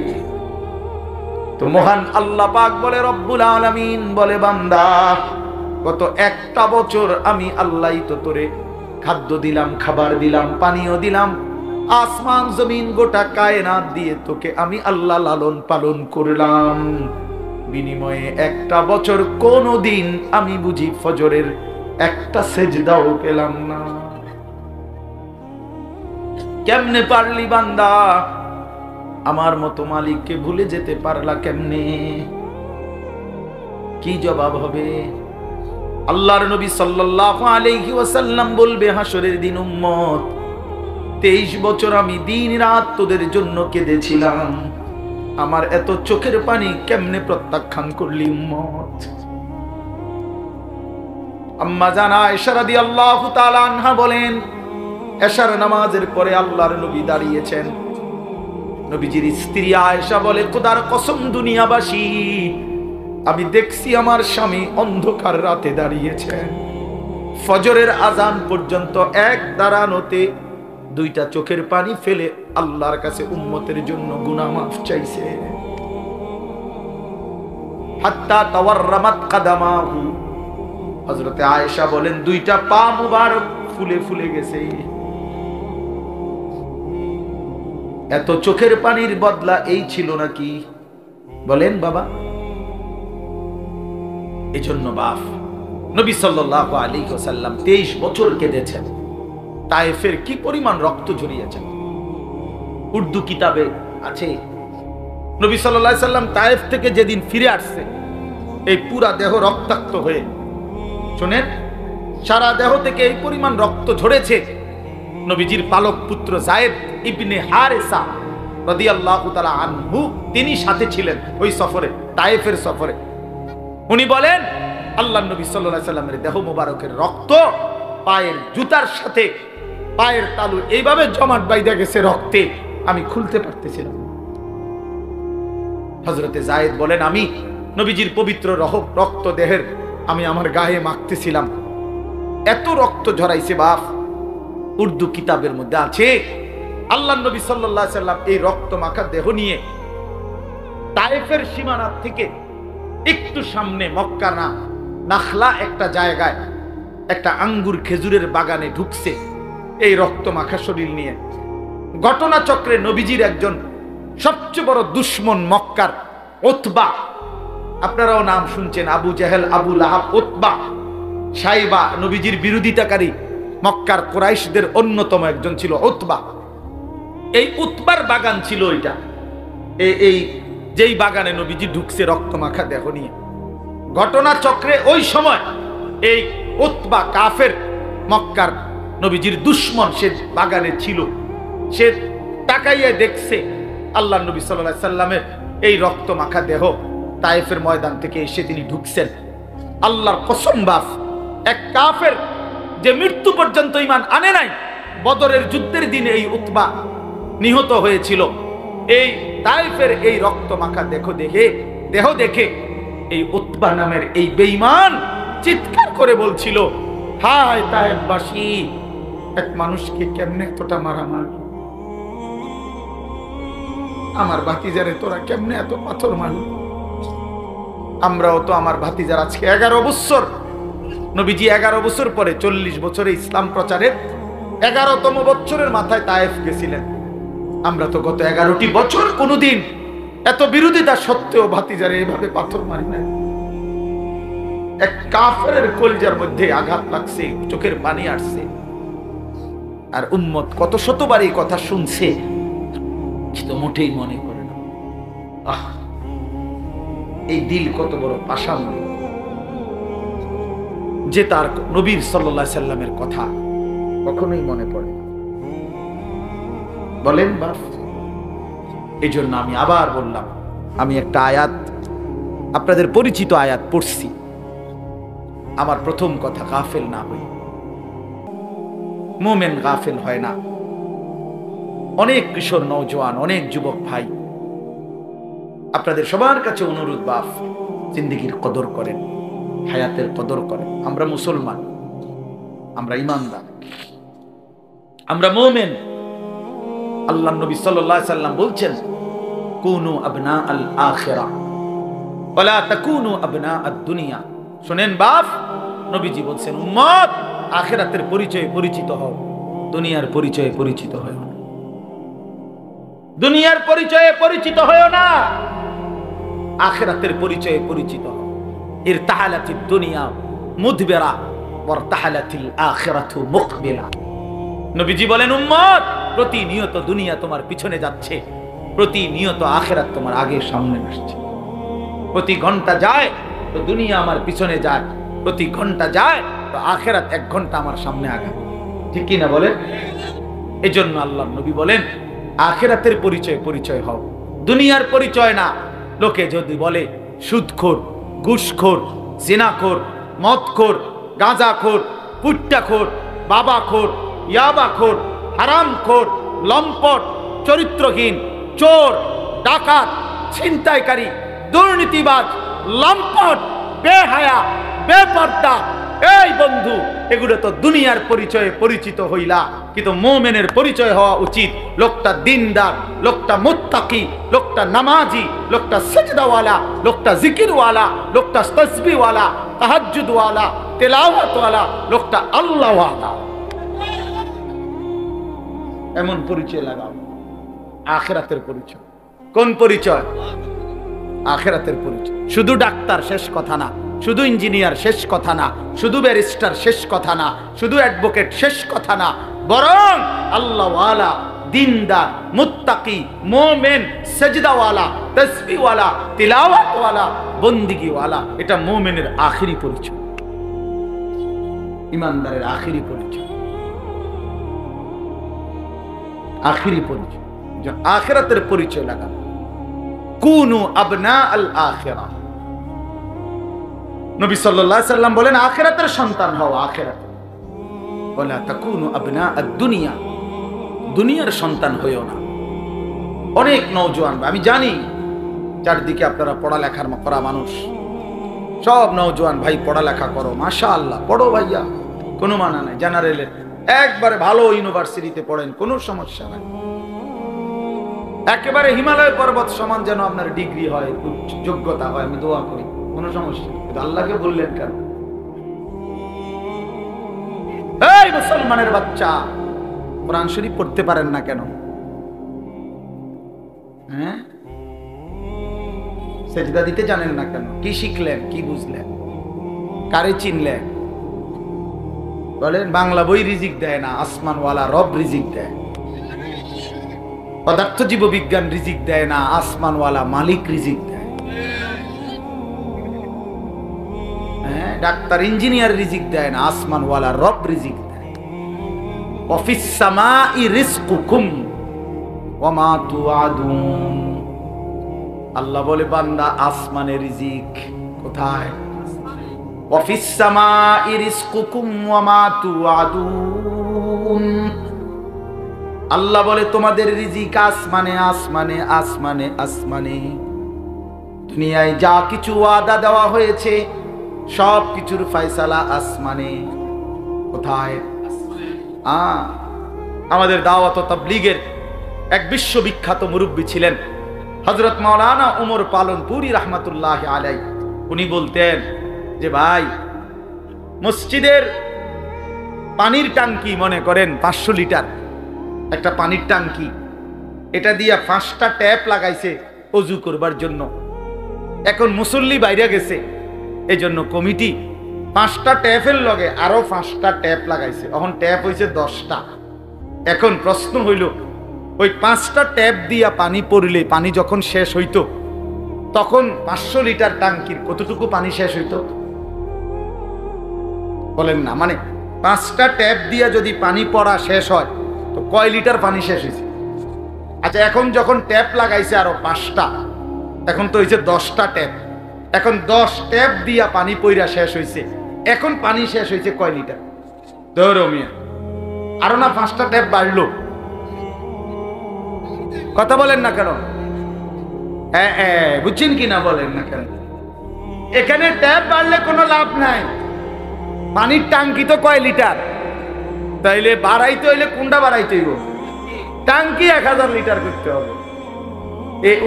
তো মহান আল্লাহ পাক বলে, রব্বুল আলামিন বলে, বান্দা গত 1টা বছর আমি আল্লাহই তো তোরে খাদ্য দিলাম, খাবার দিলাম, পানীয় দিলাম, আসমান জমিন গোটা কায়নাত দিয়ে তোকে আমি আল্লাহ লালন পালন করলাম। বিনিময়ে 1টা বছর কোনদিন আমি বুঝি ফজরের একটা সেজদাও পেলাম না। কেমনে পারলি বান্দা? আমার মতো মালিককে ভুলে যেতে পারলা কেমনে? কি জবাব হবে? আল্লাহর নবী সাল্লাল্লাহু আলাইহি ওয়াসাল্লাম বলবে হাসরের দিন, উম্মত 23 বছর আমি দিন রাত তোদের জন্য কেঁদেছিলাম, আমার এত চোখের পানি কেমনে প্রত্যাখ্যান করলি উম্মত? আম্মা জান আয়েশা রাদিয়াল্লাহু তাআলা আনহা বলেন, এশার নামাজের পরে আল্লাহর নবী দাঁড়িয়েছেন। নবীজির স্ত্রী আয়েশা বলে, খোদার কসম দুনিয়াবাসী, আমি দেখছি আমার স্বামী অন্ধকার রাতে দাঁড়িয়েছেন, ফজরের আজান পর্যন্ত এক দাঁড়ানোতে 2টা চোখের পানি ফেলে আল্লাহর কাছে উম্মতের জন্য গুনাহ মাফ চাইছে। হাত্তা তাওয়াররামাত কাদামাহু, হযরতে আয়েশা বলেন 2টা পা মুবারক ফুলে ফুলে গেছে। এত চোখের পানির বদলা এই ছিল নাকি? বলেন বাবা। এজন্য বাপ নবী সাল্লাল্লাহু আলাইহি ওয়াসাল্লাম 23 বছর কেঁদেছেন। তায়েফের কি পরিমাণ রক্ত ঝরিয়েছেন, উর্দু কিতাবে আছে। নবী সাল্লাল্লাহু আলাইহি ওয়াসাল্লাম তায়েফ থেকে যেদিন ফিরে আসছে, এই পুরা দেহ রক্তাক্ত হয়ে, শুনেন, সারা দেহ থেকে এই পরিমাণ রক্ত ঝরেছে। নবীজির পালক পুত্র যায়েদ ইবনে হারেসা রাদিয়াল্লাহু তাআলা আনহু, তিনি সাথে ছিলেন ওই সফরে, তায়েফের সফরে। উনি বলেন, আল্লাহর নবী সাল্লাল্লাহু আলাইহি ওয়াসাল্লামের দেহ মোবারকের রক্ত পায়ের জুতার সাথে পায়ের তালু এইভাবে জমাট বাইধা গেছে রক্তে, আমি খুলতে পারতেছিলাম। হযরতে যায়েদ বলেন, আমি নবীজির পবিত্র রক্ত দেহের আমি আমার গায়ে মাখতেছিলাম, এত রক্ত ঝরাইছে বাপ। উর্দু কিতাবের মধ্যে আছে, আল্লাহর নবী সাল্লাল্লাহু আলাইহি ওয়াসাল্লাম এই রক্ত মাখা দেহ নিয়ে তায়েফের সীমানা থেকে একটু সামনে মক্কা না নাখলা একটা জায়গায় একটা আঙ্গুর খেজুরের বাগানে ঢুকছে এই রক্ত মাখা শরীর নিয়ে। ঘটনা চক্রে নবীজির একজন সবচেয়ে বড় দুশমন মক্কার উতবা, আপনারাও নাম শুনছেন, আবু জেহেল, আবু লাহাব, উতবা, সাইবা, নবীজির বিরোধিতাকারী মক্কার কুরাইশদের অন্যতম একজন ছিল উতবা। এই উতবার বাগান ছিল ওইটা, এই যেই বাগানে নবীজি ঢুকছে রক্ত মাখা দেহ নিয়ে। ঘটনা চক্রে ওই সময় এই উতবা কাফের মক্কার নবীজির দুশমন, সে বাগানে ছিল। সে তাকাইয়া দেখছে আল্লাহ নবী সাল্লাল্লাহু আলাইহি সাল্লামের এই রক্ত মাখা দেহ তায়েফের ময়দান থেকে এসে তিনি ঢুকছেন। আল্লাহর কসম বাপ, এক কাফের যে মৃত্যু পর্যন্ত ঈমান আনে নাই, বদরের যুদ্ধের দিনে এই উতবা নিহত হয়েছিল। এই তায়েফের এই রক্ত মাখা দেহ দেখে এই উতবা নামের এই বেঈমান চিৎকার করে বলছিল, হায় তায়েফবাসী, এক মানুষকে কেমনে এতটা মারামারি, আমার ভাতিজারে তোরা কেমনে এত পাথর মারলি? আমরাও তো আমার ভাতিজার আজকে 11 বছর, নবীজি 11 বছর পরে 40 বছরে ইসলাম প্রচারের 11তম বছরের মাথায় তায়েফ গেছিলেন। আমরা তো গত 11টি বছর কোনোদিন এত বিরোধিতা সত্ত্বেও ভাতিজারে এইভাবে পাথর মারি নাই। এক কাফেরের কলিজার মধ্যে আঘাত লাগছে, চোখের পানি আসছে। আর উম্মত কত শতবার এই কথা শুনছে, কিন্তু মোটেই মনে করে না। এই দিল কত বড় পাষাণ, যে তার নবীর সাল্লাল্লাহু আলাইহি সাল্লামের কথা কখনোই মনে পড়ে না। বলেন বাপ। এই জন্য আমি আবার বললাম, আমি একটা আয়াত, আপনাদের পরিচিত আয়াত পড়ছি। আমার প্রথম কথা, গাফেল না হই। মুমিন গাফিল হয় না। অনেক কিশোর নওজোয়ান, অনেক যুবক ভাই, আপনাদের সবার কাছে অনুরোধ, বাপ জিন্দেগির কদর করেন, হায়াতের কদর করেন। আমরা মুসলমান, আমরা ইমানদার, আমরা মুমিন। আল্লাহ নবী সাল্লাল্লাহু আলাইহি সাল্লাম বলছেন, কুনু আবনা আল আখিরা ওয়ালা তাকুনু আবনা আদ দুনিয়া। শুনেন বাপ, নবীজি বলছেন, উম্মত আখিরাতের পরিচয়ে পরিচিত হও, দুনিয়ার পরিচয়ে পরিচিত হও না। দুনিয়ার পরিচয়ে পরিচিত হও না, আখিরাতের পরিচয়ে পরিচিত হও। ইরতাহালাতিদ দুনিয়া মুদবিরা ওয়ারতাহালাতিল আখিরাতু মুকবিলা। নবীজি বলেন, উম্মত প্রতিনিয়ত দুনিয়া তোমার পিছনে যাচ্ছে, প্রতিনিয়ত আখিরাত তোমার আগে সামনে আসছে। প্রতি ঘন্টা যায় তো দুনিয়া আমার পিছনে যায়, প্রতি ঘন্টা যায় তো আখিরাত 1 ঘন্টা আমার সামনে আগায়। ঠিক কি না বলেন? এজন্য আল্লাহ নবী বলেন, আখিরাতের পরিচয় পরিচয় হও, দুনিয়ার পরিচয় না। লোকে যদি বলে সুদখোর, ঘুষখোর, জিনাখোর, মদখোর, গাঁজাখোর, পুট্টাখোর, বাবাখোর, ইয়াবাখোর, হারামখোর, লম্পট, চরিত্রহীন, চোর, ডাকাত, ছিনতাইকারী, দুর্নীতিবাজ, লম্পট, বেহায়া, বেপর্দা, এই বন্ধু, এগুলো তো দুনিয়ার পরিচয়ে পরিচিত হইলা। কিন্তু মুমিনের পরিচয় হওয়া উচিত, লোকটা দিনদার, লোকটা মুত্তাকি, লোকটা নামাজি, লোকটা সিজদাওয়ালা, লোকটা জিকিরওয়ালা, লোকটা তাসবিহওয়ালা, তাহাজ্জুদওয়ালা, তেলাওয়াতওয়ালা, লোকটা আল্লাহওয়ালা। এমন পরিচয় লাগাও। আখিরাতের পরিচয়। কোন পরিচয়? আখিরাতের পরিচয়। শুধু ডাক্তার শেষ কথা না, শুধু ইঞ্জিনিয়ার শেষ কথা না, শুধু ব্যারিস্টার শেষ কথা না, শুধু অ্যাডভোকেট শেষ কথা না, বরং আল্লাহওয়ালা, দিনদার, মুত্তাকি, মুমিন, সাজদাওয়ালা, তাসবিহওয়ালা, তিলাওয়াতওয়ালা, বন্দিগিওয়ালা, এটা মুমিনের আখেরি পরিচয়, ইমানদারের আখেরি পরিচয়, আখেরি পরিচয়। আখিরাতের পরিচয় লাগা। কুনু আবনা আল আখিরা। নবী সাল্লাল্লাহু আলাইহি সাল্লাম বলেন, আখিরাতের সন্তান হও, আখিরাত। ওয়ালা তাকুনু আবনা আদ দুনিয়া, দুনিয়ার সন্তান হইও না। অনেক নওজোয়ান, আমি জানি চারদিকে আপনারা পড়ালেখার করা মানুষ, সব নওজোয়ান ভাই পড়ালেখা করো, মাশাআল্লাহ, পড়ো ভাইয়া, কোনো মানা নাই। জেনারেলের একবারে ভালো ইউনিভার্সিটিতে পড়েন, কোনো সমস্যা নাই। একেবারে হিমালয় পর্বত সমান যেন আপনার ডিগ্রি হয়, যোগ্যতা হয়, আমি দোয়া করি, কোনো সমস্যা নেই। কিন্তু আল্লাহকে বললেন কেন? এই মুসলমানের বাচ্চা, কোরআন শরীফ পড়তে পারেন না কেন? হ্যাঁ, সেজদা দিতে জানেন না কেন? কি শিখলেন, কি বুঝলেন, কারে চিনলেন? বলেন, বাংলা বই রিজিক দেয় না, আসমানওয়ালা রব রিজিক দেয়। পদার্থ জীব বিজ্ঞান রিজিক দেয় না, আসমানওয়ালা মালিক রিজিক দেয়। হ্যাঁ, ডাক্তার ইঞ্জিনিয়ার রিজিক দেয় না, আসমানওয়ালা রব রিজিক দেয়। ওয়াফিস সামাই রিজকুকুম ওয়া মা তুআদুন। আল্লাহ বলে, বান্দা আসমানে রিজিক কোথায়? ওয়াফিস সামাই রিজকুকুম ওয়া মা তুআদুন। আল্লাহ বলে, তোমাদের রিজিক আসমানে, আসমানে, আসমানে, আসমানে। দুনিয়ায় যা কিছু ওয়াদা দেওয়া হয়েছে সব কিছুর ফয়সালা আসমানে। কোথায়? আমাদের দাওয়াত ও তাবলীগের এক বিশ্ববিখ্যাত মুরব্বী ছিলেন হযরত মাওলানা ওমর পালনপুরি রাহমাতুল্লাহ আলাইহি। উনি বলতেন যে, ভাই, মসজিদের পানির ট্যাঙ্কি, মনে করেন 500 লিটার একটা পানির ট্যাঙ্কি, এটা দিয়া 5টা ট্যাপ লাগাইছে ওযু করবার জন্য। এখন মুসল্লি বাইরে গেছে, এই জন্য কমিটি 5টা ট্যাপের লগে আরো 5টা ট্যাপ লাগাইছে। এখন ট্যাপ হয়েছে 10টা। এখন প্রশ্ন হইল, ওই 5টা ট্যাপ দিয়া পানি পড়লে, পানি যখন শেষ হইতো, তখন 500 লিটার ট্যাঙ্কির কতটুকু পানি শেষ হইতো? বলেন না, মানে 5টা ট্যাপ দিয়া যদি পানি পড়া শেষ হয় তো কয় লিটার পানি শেষ হয়েছে? আচ্ছা, এখন যখন ট্যাপ লাগাইছে আরো 5টা, এখন তো হয়েছে 10টা ট্যাপ। এখন 10 ট্যাপ দিয়া পানি পইরা শেষ হয়েছে, এখন পানি শেষ হয়েছে কয় লিটার? ধরো মিয়া, আরো না 5টা ট্যাপ বাড়লো, কথা বলেন না কেন? বুঝছেন কি না বলেন না কেন? এখানে ট্যাপ বাড়লে কোনো লাভ নাই। পানির টাঙ্কি তো কয় লিটার, তাইলে বাড়াইতে হইলে কোনটা বাড়াইতে হইব? টাঙ্কি 1000 লিটার করতে হবে।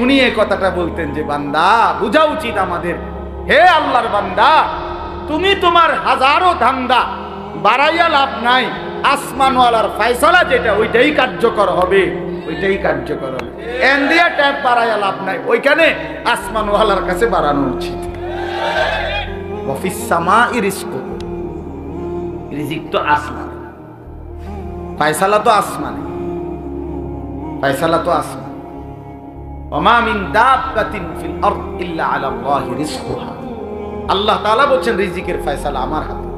উনি এই কথাটা বলতেন যে বান্দা বুঝা উচিত আমাদের, হে আল্লাহর বান্দা, তুমি তোমার হাজারো ধান্দা বাড়াইয়া লাভ নাই, আসমানওয়ালার ফয়সালা যেটা ওইটাই কার্যকর হবে, ওইটাই কার্যকর হবে। এন্ডিয়া ট্যাপ বাড়াইয়া লাভ নাই, ওইখানে আসমানওয়ালার কাছে বাড়ানো উচিত। ওয়াফিস সামাই রিজকুকুম, রিজিক তো আসমান, ফয়সালা তো আসমানে, ফয়সালা তো আসমান। ওমা মিন দাব্বাতিন ফিল আরদ ইল্লা আলাল্লাহি রিজকুহা, আল্লাহ তাআলা বলেন রিজিকের ফয়সালা আমার হাতে।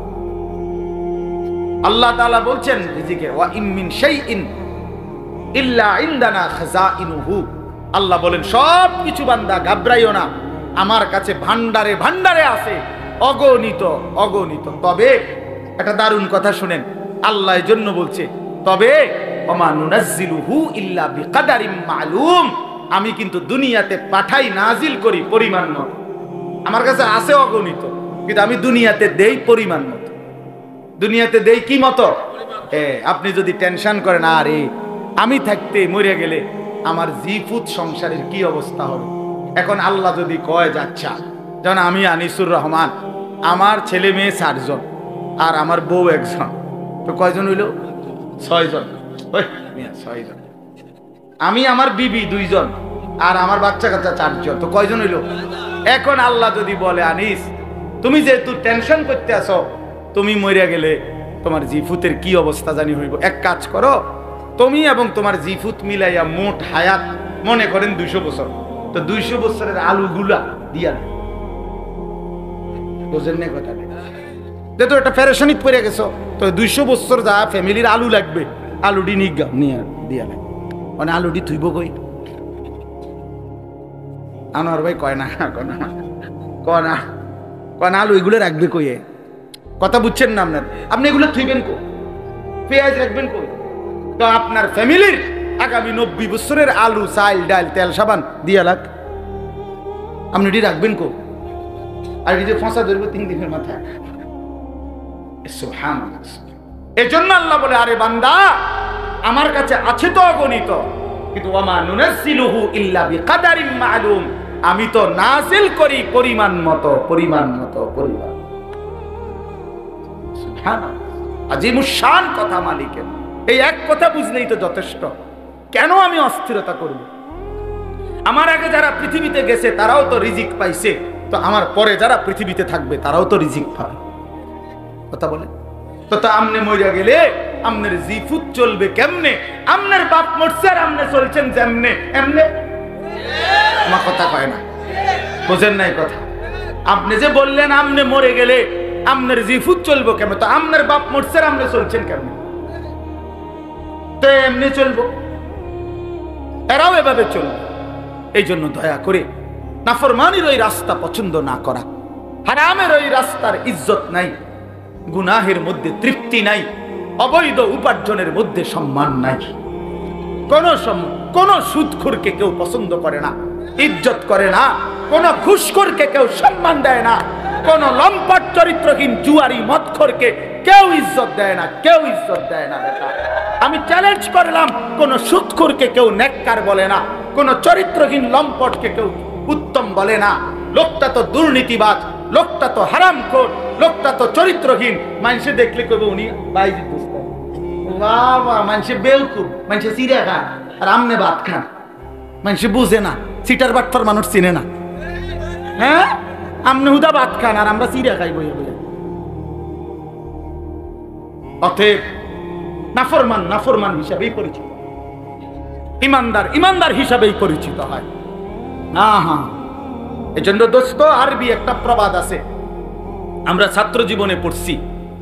আল্লাহ তাআলা বলেন রিজিকের ওয়া ইন মিন শাইইন ইল্লা ইনদানা খাযাইনুহু, আল্লাহ বলেন সব কিছু বান্দা ঘাবড়াইও না, আমার কাছে ভান্ডারে ভান্ডারে আছে, অগণিত অগণিত। তবে একটা দারুণ কথা শুনেন, আল্লাহ এর জন্য বলছে তবে ওমা নুনাজ্জিলুহু ইল্লা বিকাদারিম মালুম, আমি কিন্তু দুনিয়াতে পাঠাই নাজিল করি পরিমাণ মতো। আমার কাছে আছে অগণিত, কিন্তু আমি দুনিয়াতে দেই পরিমাণ মতো। দুনিয়াতে দেই কি মতো? আপনি যদি টেনশন করেন আরে আমি থাকতে মরে গেলে আমার জিফুত সংসারের কি অবস্থা হবে, এখন আল্লাহ যদি কয় যাচ্ছা, যেমন আমি আনিসুর রহমান, আমার ছেলে মেয়ে 4 জন আর আমার বউ 1 জন, তো কয়জন হইল? 6 জন। 6 জন। আমি আমার বিবি 2 জন আর আমার বাচ্চা কাচ্চা 4 জন, তো কয়জন হইল? এখন আল্লাহ যদি বলে আনিস তুমি যেহেতু টেনশন করতে আসো, তুমি মরিয়া গেলে তোমার জিফুতের কি অবস্থা জানি হইব, এক কাজ করো, তুমি এবং তোমার জিফুত মিলাইয়া মোট হায়াত মনে করেন 200 বছর, তো 200 বছরের আলুগুলা দিয়া বোঝেন না কথা? যেহেতু একটা ফেরেশানিত পড়ে গেছো, তো 200 বছর যা ফ্যামিলির আলু লাগবে, আলুডি নিগা নিয়ে দিয়া লাগে, মানে আলুডি থুইব কই? আনোয়ার ভাই কয় না কয় না আলু এগুলো রাখবে কইয়ে, কথা বুঝছেন না আপনার? আপনি এগুলো থুইবেন কই? পেঁয়াজ রাখবেন কই? তো আপনার ফ্যামিলির আগামী 90 বছরের আলু, চাল, ডাল, তেল, সাবান দিয়া লাগ, আপনি এটি রাখবেন কই? আর এই যে ফাঁসা ধরবে 3 দিনের মাথায়। সুবহানাল্লাহ। এজন্য আল্লাহ বলে আরে বান্দা আমার কাছে আছে তো অগণিত, কিন্তু ওয়ামা নুনাজ্জিলুহু ইল্লা বিকাদারিম মালুম, আমি তো নাজিল করি পরিমাণ মতো, পরিমাণ মতো, পরিমাণ। সুবহানাল্লাহ, আজিমুশ শান কথা মালিকের। এই এক কথা বুঝলেই তো যথেষ্ট। কেন আমি অস্থিরতা করব? আমার আগে যারা পৃথিবীতে গেছে তারাও তো রিজিক পাইছে, তো আমার পরে যারা পৃথিবীতে থাকবে তারাও তো রিজিক পাবে, কথা বলে তো আমনে মরিয়া গেলে আমনের জিফুত চলবে কেমনে? আমনের বাপ মরছে আর আমনে চলছেন যেমনে এমনে, আমার কথা কয় না, বোঝেন নাই কথা? আপনি যে বললেন আমনে মরে গেলে আমনের জিফুত চলবো কেমন, তো আমনের বাপ মরছে আর আমনে চলছেন কেমনে? তো এমনি চলবো, এরাও এভাবে চলবে। এই জন্য দয়া করে নাফরমানির ওই রাস্তা পছন্দ না করা, হারামের ওই রাস্তার ইজ্জত নাই, গুনাহের মধ্যে তৃপ্তি নাই, অবৈধ উপার্জনের মধ্যে সম্মান নাই। কোন সুদখোরকে কেউ পছন্দ করে না, ইজ্জত করে না, কোন ঘুষখোরকে কেউ সম্মান দেয় না, কোন লম্পট চরিত্রহীন জুয়ারি মদখোরকে কেউ ইজ্জত দেয় না, কেউ ইজ্জত দেয় না। বেটা আমি চ্যালেঞ্জ করলাম, কোন সুদখোরকে কেউ নেককার বলে না, কোন চরিত্রহীন লম্পটকে কেউ উত্তম বলে না। লোকটা তো দুর্নীতিবাজ, লোকটা তো হারামখোর, লোকটা তো চরিত্রহীন, মানুষে দেখলে কইবে উনি বাইজিদ বুঝতেন, বাবা মানুষে বেউকুফ, মানুষে চিড়া খান আর আমনে ভাত খান, মানুষে বুঝে না, সিটার বাটফার মানুষ চিনে না। হ্যাঁ, আমনে হুদা ভাত খান আর আমরা চিড়া খাই বইয়ে বইয়ে। অতএব নাফরমান নাফরমান হিসাবেই পরিচিত, ইমানদার ইমানদার হিসাবেই পরিচিত হয়। হ্যাঁ, এজন্য দোস্ত আরবি একটা প্রবাদ আছে, আমরা ছাত্র জীবনে পড়ছি,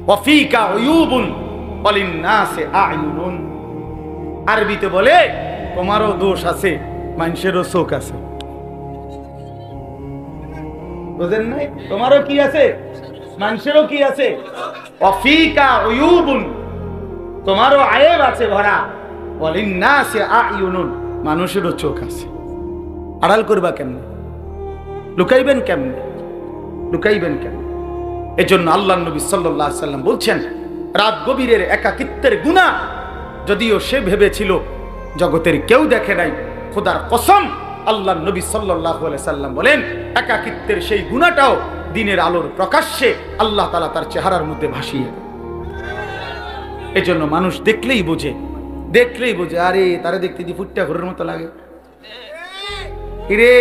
ওয়াফিকা উয়ুবুন ওয়ালিন্নাসি আ'য়ুনুন। আরবিতে বলে তোমারও দোষ আছে, মানুষেরও চোখ আছে। বুঝেন নাই? তোমারও কি আছে, মানুষেরও কি আছে। ওয়াফিকা উয়ুবুন, তোমারও আয়েব আছে ভরা। ওয়ালিন্নাসি আয়ুনুন, মানুষেরও চোখ আছে। আড়াল করবা কেমনে? লুকাইবেন কেমনে? লুকাইবেন কেমনে? এজন্য আল্লাহর নবী সাল্লাল্লাহু আলাইহি সাল্লাম বলছেন, রাত গভীরের একাকিত্বের গুনাহ, যদিও সে ভেবেছিল জগতের কেউ দেখে নাই, খোদার কসম আল্লাহর নবী সাল্লাল্লাহু আলাইহি সাল্লাম বলেন, একাকিত্বের সেই গুনাহটাও দিনের আলোর প্রকাশ্যে আল্লাহ তাআলা তার চেহারার মধ্যে ভাসিয়ে। এজন্য মানুষ দেখলেই বোঝে, দেখলেই বোঝে, আরে তারা দেখতে দি ফুটটা ঘরের মতো লাগে, রে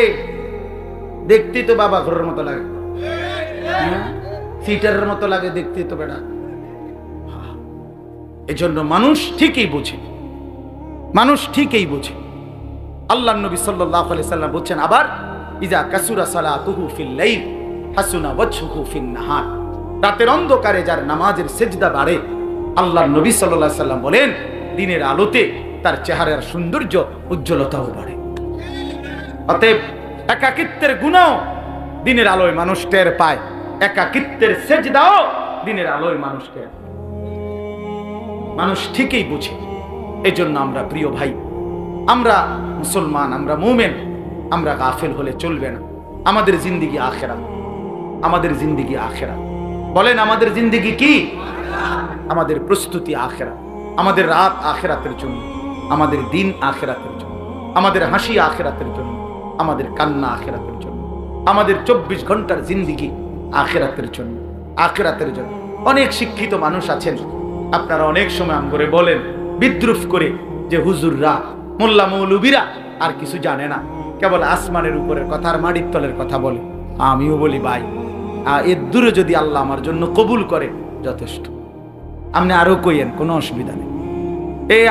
দেখতে তো বাবা ঘরের মতো লাগে, সিটারের মতো লাগে দেখতে তো বেড়া। এজন্য মানুষ ঠিকই বোঝে, মানুষ ঠিকই বোঝে। আল্লাহর নবী সাল্লাল্লাহু আলাইহি সাল্লাম বলছেন আবার, ইজা কাসুরা সালাতুহু ফিল লাইল হাসুনা ওয়াজহুহু ফিন নাহার। রাতের অন্ধকারে যার নামাজের সিজদা বাড়ে, আল্লাহর নবী সাল্লাল্লাহু আলাইহি সাল্লাম বলেন, দিনের আলোতে তার চেহারার সৌন্দর্য উজ্জ্বলতাও বাড়ে। অতএব একাকিত্বের গুনাহ দিনের আলোয় মানুষ টের পায়, একাকিত্বের সিজদাও দিনের আলোয় মানুষ টের পায়। মানুষ ঠিকই বুঝে। এজন্য আমরা প্রিয় ভাই, আমরা মুসলমান, আমরা মুমিন, আমরা গাফেল হলে চলবে না। আমাদের জিন্দেগি আখিরাত, আমাদের জিন্দেগি আখিরাত। বলেন আমাদের জিন্দেগি কি? আমাদের প্রস্তুতি আখিরাত, আমাদের রাত আখিরাতের জন্য, আমাদের দিন আখিরাতের জন্য, আমাদের হাসি আখিরাতের জন্য, আমাদের কান্না আখিরাতের জন্য, আমাদের 24 ঘন্টার জিন্দেগি আখিরাতের জন্য, আখিরাতের জন্য। অনেক শিক্ষিত মানুষ আছেন, আপনারা অনেক সময় করে বলেন বিদ্রুপ করে যে হুজুররা, মোল্লা মৌলবীরা আর কিছু জানে না, কেবল আসমানের উপরের কথা আর মাটির তলের কথা বলে। আমিও বলি ভাই, এর দূরে যদি আল্লাহ আমার জন্য কবুল করে যথেষ্ট। আপনি আরো কইেন, কোনো অসুবিধা নেই।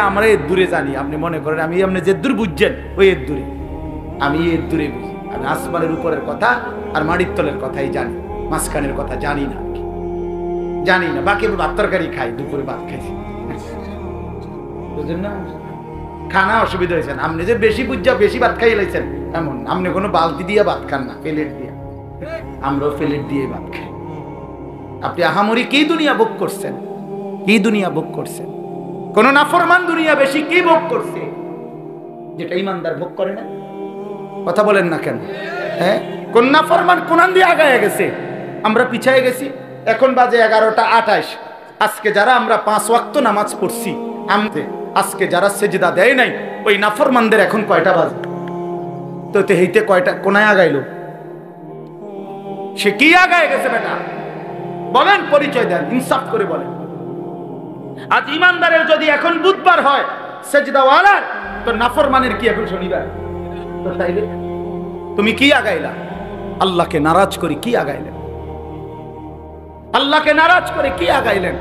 আমরা এর দূরে জানি, আপনি মনে করেন আমি আপনি যে দূর বুঝছেন ওই এর দূরে, আমি এর দূরে বুঝি। আমি আসমানের উপরের কথা আর মাটির তলের কথাই জানি, মাঝখানের কথা জানি না, জানি না। বাকি ভাত তরকারি খাই, দুপুরে ভাত খাইছি, বুঝলেন না? খানা অসুবিধা হয়েছে। আপনি যে বেশি বুঝা বেশি ভাত খাই লাইছেন এমন, আপনি কোনো বালতি দিয়ে ভাত খান না, প্লেট দিয়ে। আমরাও প্লেট দিয়ে ভাত খাই। আপনি আহামরি কি দুনিয়া ভোগ করছেন? কি দুনিয়া ভোগ করছেন? কোন নাফরমান দুনিয়া বেশি কি ভোগ করছে যেটা ইমানদার ভোগ করে না? কথা বলেন না কেন? হ্যাঁ, কোন নাফরমান কোনান দিয়ে আগায় গেছে, আমরা পিছায় গেছি। এখন বাজে 11:28। আজকে যারা আমরা 5 ওয়াক্ত নামাজ পড়ছি, আজকে যারা সেজদা দেয় নাই, ওই নাফরমানদের এখন কয়টা বাজে? তো হেইতে কয়টা কোনায় আগাইলো? সে কি আগায় গেছে বেটা? বলেন, পরিচয় দেন, ইনসাফ করে বলেন। আজ ইমানদারের যদি এখন বুধবার হয় সেজদাওয়ালার, তো নাফরমানের কি এখন শনিবার? তো তাইলে তুমি কি আগাইলা? আল্লাহকে নারাজ করে কি আগাইলেন? আল্লাহকে নারাজ করে কি আগাইলেন?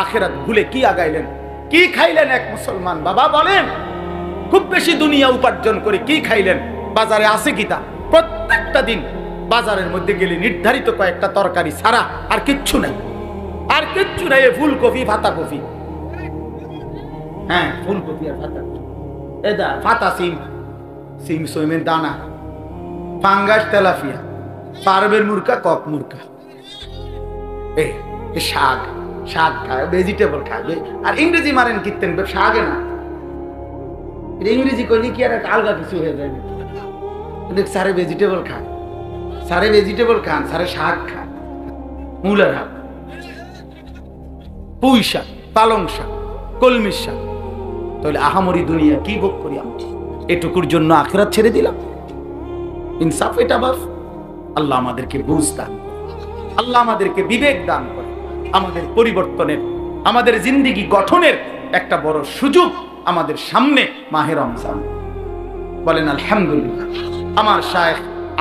আখিরাত ভুলে কি আগাইলেন? কি খাইলেন এক মুসলমান বাবা? বলেন, খুব বেশি দুনিয়া উপার্জন করে কি খাইলেন? বাজারে আছে কিতা? প্রত্যেকটা দিন বাজারের মধ্যে গেলে নির্ধারিত কয়েকটা তরকারি ছাড়া আর কিচ্ছু নাই, আর কিচ্ছু নাই। ফুলকপি, পাতা কপি, হ্যাঁ ফুলকপি আর পাতা কপি, এটা পাতা সিম, সিম সইমের দানা, ফাঙ্গাস, তেলাপিয়া, পারবের মুরকা, কক মুরকা, শাক, শাক খায়, ভেজিটেবল খাবে। আর ইংরেজি মারেন কীর্তেন শাকে না, ইংরেজি করলে কি আর আলগা কিছু হয়ে যায়? সারে ভেজিটেবল খায়, সারে ভেজিটেবল খান, সারে শাক খায়, মূলার শাক, পুঁই শাক, পালং শাক, কলমির শাক। তাহলে আহামরি দুনিয়া কি ভোগ করি আমরা? এটুকুর জন্য আখিরাত ছেড়ে দিলাম। ইনসাফ এটা বাস। আল্লাহ আমাদেরকে বুঝ দান, আল্লাহ আমাদেরকে বিবেক দান করে। আমাদের পরিবর্তনের, আমাদের জিন্দেগি গঠনের একটা বড় সুযোগ আমাদের সামনে মাহে রমজান। বলেন আলহামদুলিল্লাহ। আমার শায়েখ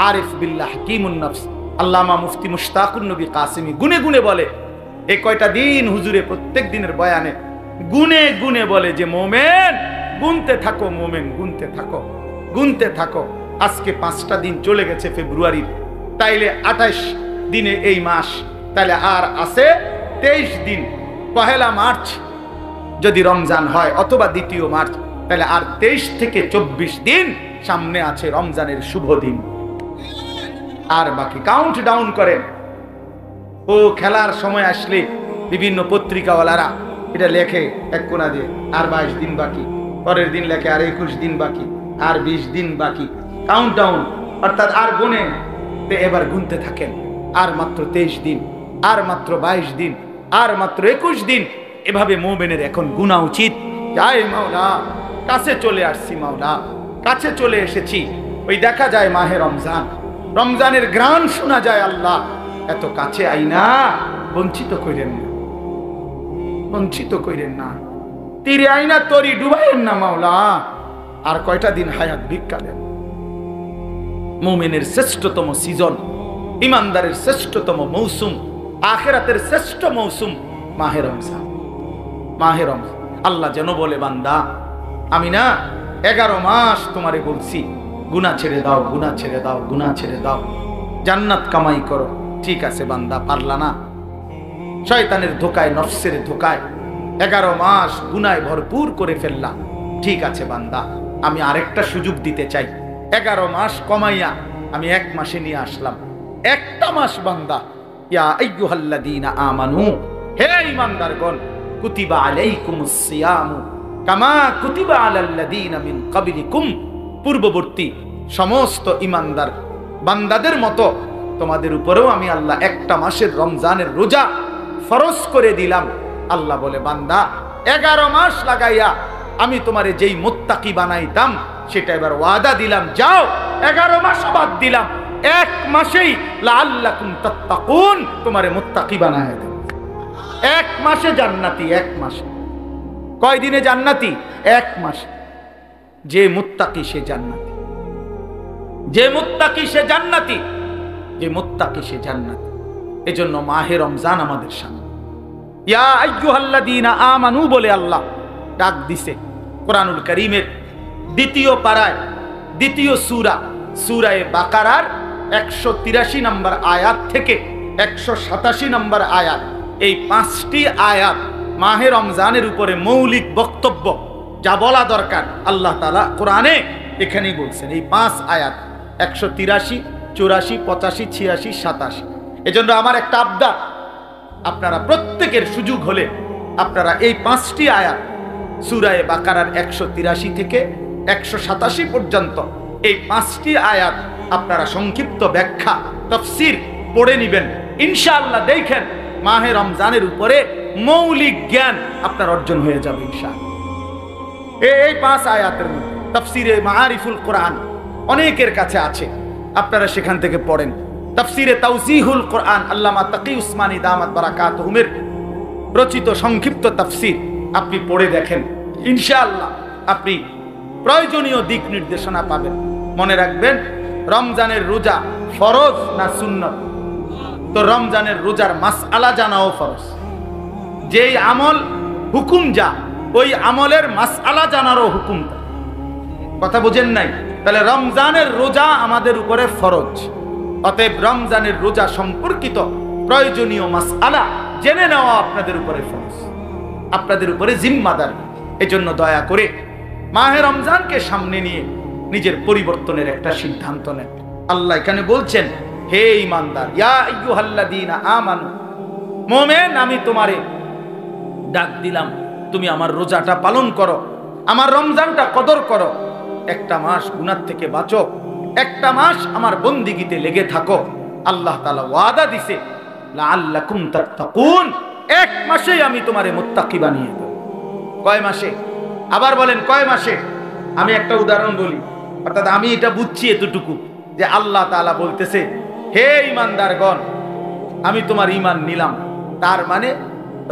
আরিফ বিল্লাহ হাকিমুন নফস আল্লামা মুফতি মুশতাকুন নবী কাসিমি গুনে গুনে বলে, এই কয়টা দিন হুজুরে প্রত্যেক দিনের বয়ানে গুনে গুনে বলে যে মোমেন গুনতে থাকো, মোমেন গুনতে থাকো, গুনতে থাকো। আজকে 5টা দিন চলে গেছে ফেব্রুয়ারির, তাইলে 28 দিনে এই মাস, তাহলে আর আছে 23 দিন। 1 মার্চ যদি রমজান হয় অথবা 2 মার্চ, তাহলে আর 23 থেকে 24 দিন সামনে আছে রমজানের শুভ দিন। আর বাকি কাউন্ট ডাউন করেন। ও খেলার সময় আসলে বিভিন্ন পত্রিকাওয়ালারা এটা লেখে এক কোনা দিয়ে, আর 22 দিন বাকি। পরের দিন লেখে আর 21 দিন বাকি, আর 20 দিন বাকি। কাউন্টডাউন, অর্থাৎ আর গুনে এবার গুনতে থাকেন, আর মাত্র 23 দিন, আর মাত্র 22 দিন, আর মাত্র 21 দিন। এভাবে মুমিনের এখন গুনা উচিত। যাই মাওলা, কাছে চলে আসছি মাওলা, কাছে চলে এসেছি। ওই দেখা যায় মাহে রমজান, রমজানের ঘ্রাণ শোনা যায়। আল্লাহ এত কাছে আইনা বঞ্চিত কইরেন না, বঞ্চিত কইরেন না। তীরে আইনা তরি ডুবাইয়েন না মাওলা। আর কয়টা দিন হায়াত ভিক্ষা দেন। মুমিনের শ্রেষ্ঠতম সিজন, ইমানদারের শ্রেষ্ঠতম মৌসুম, আখিরাতের শ্রেষ্ঠ মৌসুম মাহে রমজান। মাহে রমজান আল্লাহ যেন বলে, বান্দা আমি না 11 মাস তোমারে বলছি গুনাহ ছেড়ে দাও, গুনাহ ছেড়ে দাও, গুনাহ ছেড়ে দাও, জান্নাত কামাই করো। ঠিক আছে বান্দা, পারলা না, শয়তানের ধোকায়, নফসের ধোকায় 11 মাস গুনায় ভরপুর করে ফেললা। ঠিক আছে বান্দা, আমি আরেকটা সুযোগ দিতে চাই। 11 মাস কমাইয়া আমি 1 মাসে নিয়ে আসলাম। একটা মাস বান্দা, ইয়া আইয়ুহাল্লাযীনা আমানু, হে ঈমানদারগণ, কুতিবা আলাইকুমুস সিয়ামু কামা কুতিবা আলাল্লাযীনা মিন ক্বাবলিকুম, পূর্ববর্তী সমস্ত ঈমানদার বান্দাদের মতো তোমাদের উপরেও আমি আল্লাহ একটা মাসের রমজানের রোজা ফরজ করে দিলাম। আল্লাহ বলে, বান্দা 11 মাস লাগাইয়া আমি তোমারে যেই মুত্তাকি বানাইতাম সেটা এবার ওয়াদা দিলাম, যাও 11 মাস বাদ দিলাম, 1 মাসেই লাআল্লাকুম তাত্তাকুন তোমারে মুত্তাকি বানায় দেব। 1 মাসে জান্নাতি, 1 মাসে। কয় দিনে জান্নাতি? 1 মাস। যে মুত্তাকি সে জান্নাতি, যে মুত্তাকি সে জান্নাতি, যে মুত্তাকি সে জান্নাতি। এজন্য মাহে রমজান আমাদের সামনে। ইয়া আইয়ুহাল্লাযীনা আমানু বলে আল্লাহ ডাক দিছে কোরআনুল কারীমের 2য় পারায়, 2য় সূরা, সূরা বাকারার 183 নম্বর আয়াত থেকে 187 নম্বর আয়াত। এই 5টি আয়াত মাহে রমজানের উপরে মৌলিক বক্তব্য, যা বলা দরকার আল্লাহ তাআলা কোরআনে এখানেই বলছেন। এই 5 আয়াত 183, 84, 85, 86, 87। এজন্য আমার একটা আবদার, আপনারা প্রত্যেকের সুযোগ হলে আপনারা এই 5টি আয়াত সূরা বাকারার 183 থেকে 187 পর্যন্ত এই 5টি আয়াত আপনারা সংক্ষিপ্ত ব্যাখ্যা তাফসীর পড়ে নেবেন। ইনশাআল্লাহ দেখেন মাহে রমজানের উপরে মৌলিক জ্ঞান আপনার অর্জন হয়ে যাবে ইনশাআল্লাহ। এই 5 আয়াতের মধ্যে তাফসীরে মাআরিফুল কোরআন অনেকের কাছে আছে, আপনারা সেখান থেকে পড়েন। তাফসীরে তাওজীহুল কোরআন আল্লামা তাকি উসমানী দামাত বারাকাতুহুমের রচিত সংক্ষিপ্ত তাফসীর আপনি পড়ে দেখেন, ইনশাআল্লাহ আপনি প্রয়োজনীয় দিক নির্দেশনা পাবেন। মনে রাখবেন, রমজানের রোজা ফরজ না সুন্নত? তো রমজানের রোজার মাসআলা জানাও ফরজ। যেই আমল হুকুম যা, ওই আমলের মাসআলা জানারও হুকুম। কথা বুঝেন নাই? তাহলে রমজানের রোজা আমাদের উপরে ফরজ। অতএব রমজানের রোজা সম্পর্কিত প্রয়োজনীয় মাসআলা জেনে নেওয়া আপনাদের উপরে ফরজ, আপনাদের উপরে জিম্মাদার। এজন্য দয়া করে মাহে রমজানকে সামনে নিয়ে নিজের পরিবর্তনের একটা সিদ্ধান্ত নেন। আল্লাহ এখানে বলছেন, হে ঈমানদার, ইয়া আইয়ুহাল্লাযীনা আমানু, মুমিন আমি তোমারে ডাক দিলাম, তুমি আমার রোজাটা পালন করো, আমার রমজানটা কদর করো, একটা মাস গুনাহ থেকে বাঁচো, একটা মাস আমার বন্দিগিতে লেগে থাকো। আল্লাহ তাআলা ওয়াদা দিছে, লাআল্লাকুম তাত্তাকুন, 1 মাসেই আমি তোমারে মুত্তাকি বানিয়ে দেব। কয় মাসে? আবার বলেন কয় মাসে? আমি একটা উদাহরণ বলি, অর্থাৎ আমি এটা বুঝছি এতটুকু যে আল্লাহ তাআলা বলতেছে, হে ঈমানদারগণ, আমি তোমার ঈমান নিলাম। তার মানে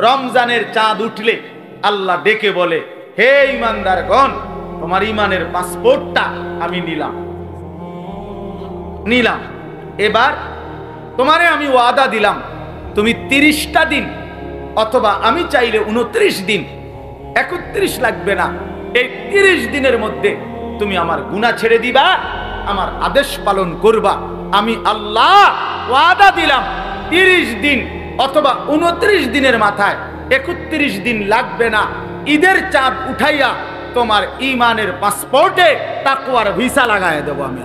রমজানের চাঁদ উঠলে আল্লাহ ডেকে বলে, হে ঈমানদারগণ, তোমার ঈমানের পাসপোর্টটা আমি নিলাম। এবার তোমারে আমি ওয়াদা দিলাম, তুমি 30টা দিন অথবা আমি চাইলে 29 দিন, 31 লাগবে না, এই 30 দিনের মধ্যে তুমি আমার গুনাহ ছেড়ে দিবা, আমার আদেশ পালন করবা। আমি আল্লাহ ওয়াদা দিলাম 30 দিন অথবা 29 দিনের মাথায় 31 দিন লাগবে না, ঈদের চাঁদ উঠাইয়া তোমার ঈমানের পাসপোর্টে তাকওয়ার ভিসা লাগায় দেব আমি।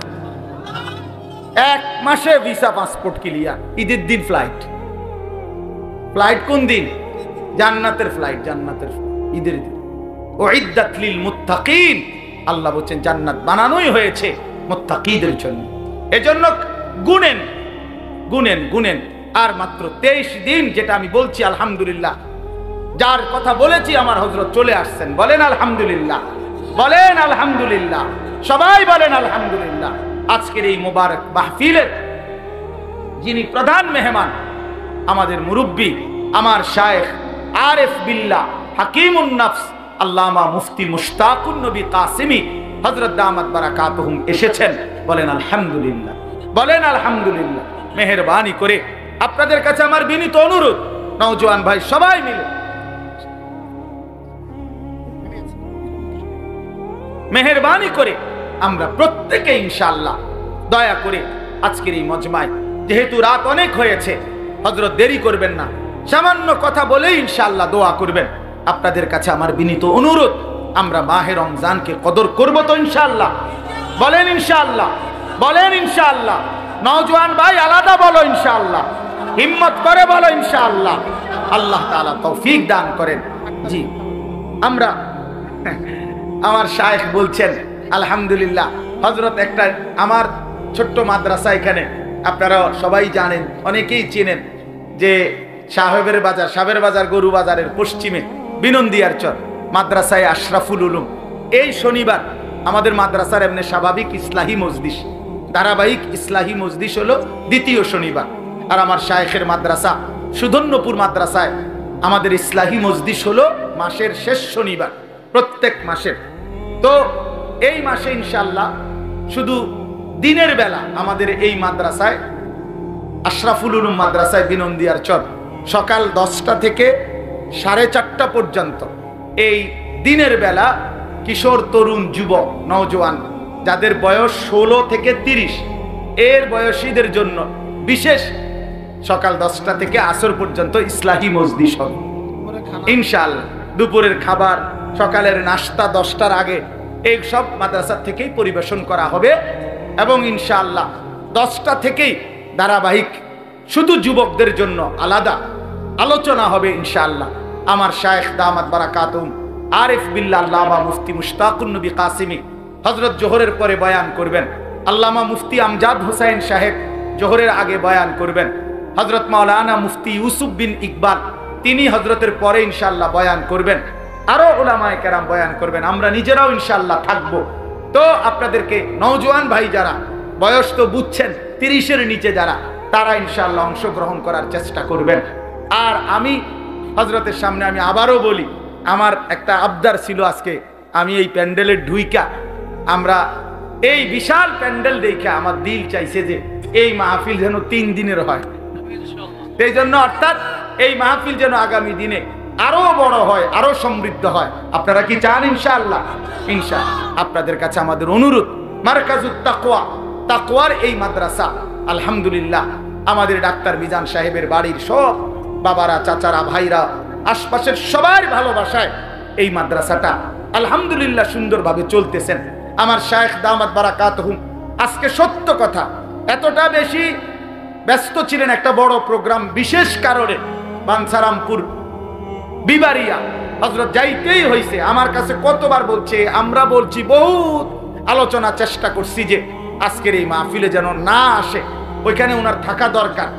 1 মাসে ভিসা পাসপোর্ট ক্লিয়ার, ঈদের দিন ফ্লাইট। ফ্লাইট কোন দিন? জান্নাতের ফ্লাইট, জান্নাতের ঈদের দিন। উইদ্দাত লিল মুত্তাকিন, আল্লাহ বলেন জান্নাত বানানোই হয়েছে মুত্তাকিদের জন্য। এজন্য গুনেন গুনেন গুনেন। আর মাত্র 23 দিন, যেটা আমি বলছি আলহামদুলিল্লাহ, যার কথা বলেছি আমার হযরত চলে আসছেন। বলেন আলহামদুলিল্লাহ, বলেন আলহামদুলিল্লাহ, সবাই বলেন আলহামদুলিল্লাহ। আজকের এই মোবারক মাহফিলের যিনি প্রধান মেহমান, আমাদের মুরব্বী, আমার শায়েখ আরিফ বিল্লাহ হাকিমুন নফস আল্লামা মুফতি মুশতাকুন নবী কাসিমি হযরত দামাত বারাকাতুহুম এসেছেন। বলেন আলহামদুলিল্লাহ, বলেন আলহামদুলিল্লাহ। মেহেরবানি করে আপনাদের কাছে আমার বিনীত অনুরোধ, নওজোয়ান ভাই সবাই মিলে মেহেরবানি করে আমরা প্রত্যেকে ইনশাআল্লাহ দয়া করে আজকের এই মজমায়, যেহেতু রাত অনেক হয়েছে, হযরত দেরি করবেন না, সামান্য কথা বলে ইনশাআল্লাহ দোয়া করবেন। আপনাদের কাছে আমার বিনীত অনুরোধ, আমরা মাহে রমজানকে কদর করব তো ইনশাআল্লাহ? বলেন ইনশাআল্লাহ, বলেন ইনশাআল্লাহ। নওজোয়ান ভাই আলাদা বলো ইনশাআল্লাহ, হিম্মত করে বলো ইনশাআল্লাহ। আল্লাহ তাআলা তৌফিক দান করেন। জি, আমরা আমার শায়েখ বলছেন আলহামদুলিল্লাহ। হযরত একটা আমার ছোট্ট মাদ্রাসা এখানে, আপনারা সবাই জানেন, অনেকেই চেনেন, যে সাহেবের বাজার গরু বাজারের পশ্চিমে বিনন্দিয়ার চর মাদ্রাসায় আশরাফুল উলুম। এই শনিবার আমাদের মাদ্রাসার এমনি স্বাভাবিক ইসলাহি মজলিস, ধারাবাহিক ইসলাহি মজলিস হলো দ্বিতীয় শনিবার। আর আমার শায়েখের মাদ্রাসা সুধন্যপুর মাদ্রাসায় আমাদের ইসলাহি মজলিস হলো মাসের শেষ শনিবার, প্রত্যেক মাসের। তো এই মাসে ইনশাআল্লাহ শুধু দিনের বেলা আমাদের এই মাদ্রাসায় আশরাফুল উলুম মাদ্রাসায় বিনন্দিয়ার চর সকাল 10টা থেকে 4:30 পর্যন্ত এই দিনের বেলা কিশোর, তরুণ, যুবক, নওজোয়ান যাদের বয়স 16 থেকে 30 এর বয়সীদের জন্য বিশেষ সকাল 10টা থেকে আসর পর্যন্ত ইসলাহি মজলিস হবে ইনশাআল্লাহ। দুপুরের খাবার, সকালের নাস্তা 10টার আগে এই সব মাদ্রাসা থেকেই পরিবেশন করা হবে। এবং ইনশাআল্লাহ 10টা থেকেই ধারাবাহিক শুধু যুবকদের জন্য আলাদা আলোচনা হবে ইনশাআল্লাহ। আমার শায়েখ দামাত বারাকাতুহুম আরিফ বিল্লাহ আল্লামা মুফতি মুশতাকুন নবী কাসিমি হযরত জোহরের পরে বয়ান করবেন। আল্লামা মুফতি আমজাদ হোসেন সাহেব জোহরের আগে বয়ান করবেন। হযরত মাওলানা মুফতি ইউসুফ বিন ইকবাল তিনি হযরতের পরে ইনশাআল্লাহ বয়ান করবেন। আরো উলামায়ে কেরাম বয়ান করবেন। আমরা নিজেরাও ইনশাআল্লাহ থাকবো। তো আপনাদেরকে নওজোয়ান ভাই যারা বয়স তো বুঝছেন 30-এর নিচে যারা, তারা ইনশাআল্লাহ অংশগ্রহণ করার চেষ্টা করবেন। আর আমি হযরতের সামনে আমি আবারও বলি, আমার একটা আবদার ছিল আজকে, আমি এই প্যান্ডেলের ঢুইকা, আমরা এই বিশাল প্যান্ডেল দেখে আমার দিল চাইছে যে এই মাহফিল যেন 3 দিনের হয়। এই জন্য অর্থাৎ এই মাহফিল যেন আগামী দিনে আরো বড় হয়, আরো সমৃদ্ধ হয়। আপনারা কি চান ইনশাআল্লাহ? ইনশাআল্লাহ আপনাদের কাছে আমাদের অনুরোধ, মারকাজুত তাকওয়া, তাকওয়ার এই মাদ্রাসা আলহামদুলিল্লাহ আমাদের ডাক্তার মিজান সাহেবের বাড়ির সব বাবারা, চাচারা, ভাইরা, আশপাশের সবার ভালোবাসায় এই মাদ্রাসাটা আলহামদুলিল্লাহ সুন্দরভাবে চলতেছেন। আমার শায়েখ দামাত বারাকাতুহুম আজকে সত্য কথা এতটা বেশি ব্যস্ত ছিলেন, একটা বড় প্রোগ্রাম বিশেষ কারণে বাঞ্ছারামপুর বিবারিয়া হযরত যাইতেই হয়েছে। আমার কাছে কতবার বলছে, আমরা বলছি, বহুত আলোচনা চেষ্টা করছি যে আজকের এই মাহফিলে যেন না আসে, ওইখানে ওনার থাকা দরকার।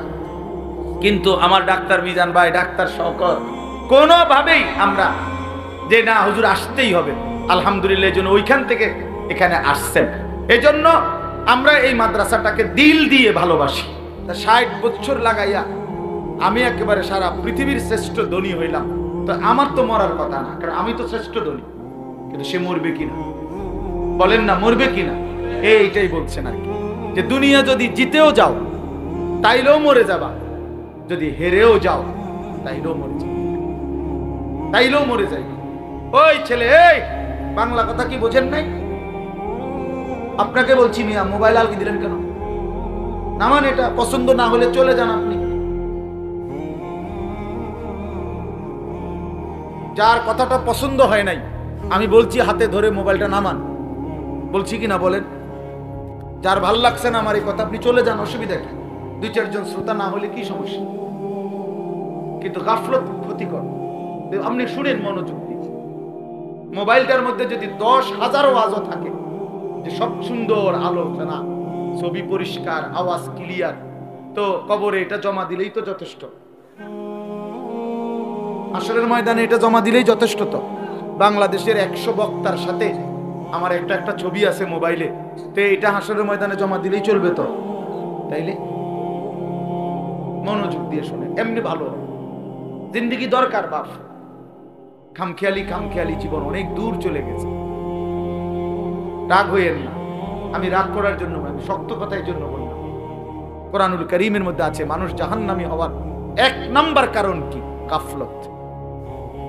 কিন্তু আমার ডাক্তার মিজান ভাই, ডাক্তার শওকত কোনোভাবেই আমরা যে না হুজুর আসতেই হবে, আলহামদুলিল্লাহ এই জন্য ওইখান থেকে এখানে আসছেন। এই জন্য আমরা এই মাদ্রাসাটাকে দিল দিয়ে ভালোবাসি। 60 বছর লাগাইয়া আমি একেবারে সারা পৃথিবীর শ্রেষ্ঠ ধনী হইলাম, তো আমার তো মরার কথা না, কারণ আমি তো শ্রেষ্ঠ ধনী। কিন্তু সে মরবে কিনা বলেন না, মরবে কিনা? এইটাই বলছেন আর কি, যে দুনিয়া যদি জিতেও যাও তাইলেও মরে যাবা, যদি হেরেও যাও তাইলেও মরে যাবে, তাইলেও মরে যাইবে। ওই ছেলে, এই বাংলা কথা কি বোঝেন নাই? আপনাকে বলছি মিয়া, মোবাইল আলগি দিলেন কেন? নামান, এটা পছন্দ না হলে চলে যান আপনি। যার কথাটা পছন্দ হয় নাই আমি বলছি হাতে ধরে মোবাইলটা নামান, বলছি কিনা বলেন? যার ভাল লাগছে না আমার এই কথা, আপনি চলে যান, অসুবিধা কি? 2-4 জন শ্রোতা না হলে কি সমস্যা? কিন্তু গাফলত ক্ষতিকর। আপনি শুনেন মনোযোগ দিয়ে। মোবাইলটার মধ্যে যদি 10,000 ওয়াজও থাকে, যে সব সুন্দর আলোচনা, ছবি পরিষ্কার, আওয়াজ ক্লিয়ার, তো কবরে এটা জমা দিলেই তো যথেষ্ট। হাশরের ময়দানে এটা জমা দিলেই যথেষ্ট। তো বাংলাদেশের 100 বক্তার সাথে আমার একটা ছবি আছে মোবাইলে, তো এটা হাশরের ময়দানে জমা দিলেই চলবে তো? তাইলে মনোযোগ দিয়ে শুনে, এমনি ভালো জিন্দেগি দরকার বাপ। খামখেয়ালি জীবন অনেক দূর চলে গেছে। রাগ হইয়েন না, আমি রাগ করার জন্য, আমি শক্ত কথার জন্য বললাম। কোরআনুল কারীমের মধ্যে আছে মানুষ জাহান্নামী হওয়ার 1 নাম্বার কারণ কি? গাফলত।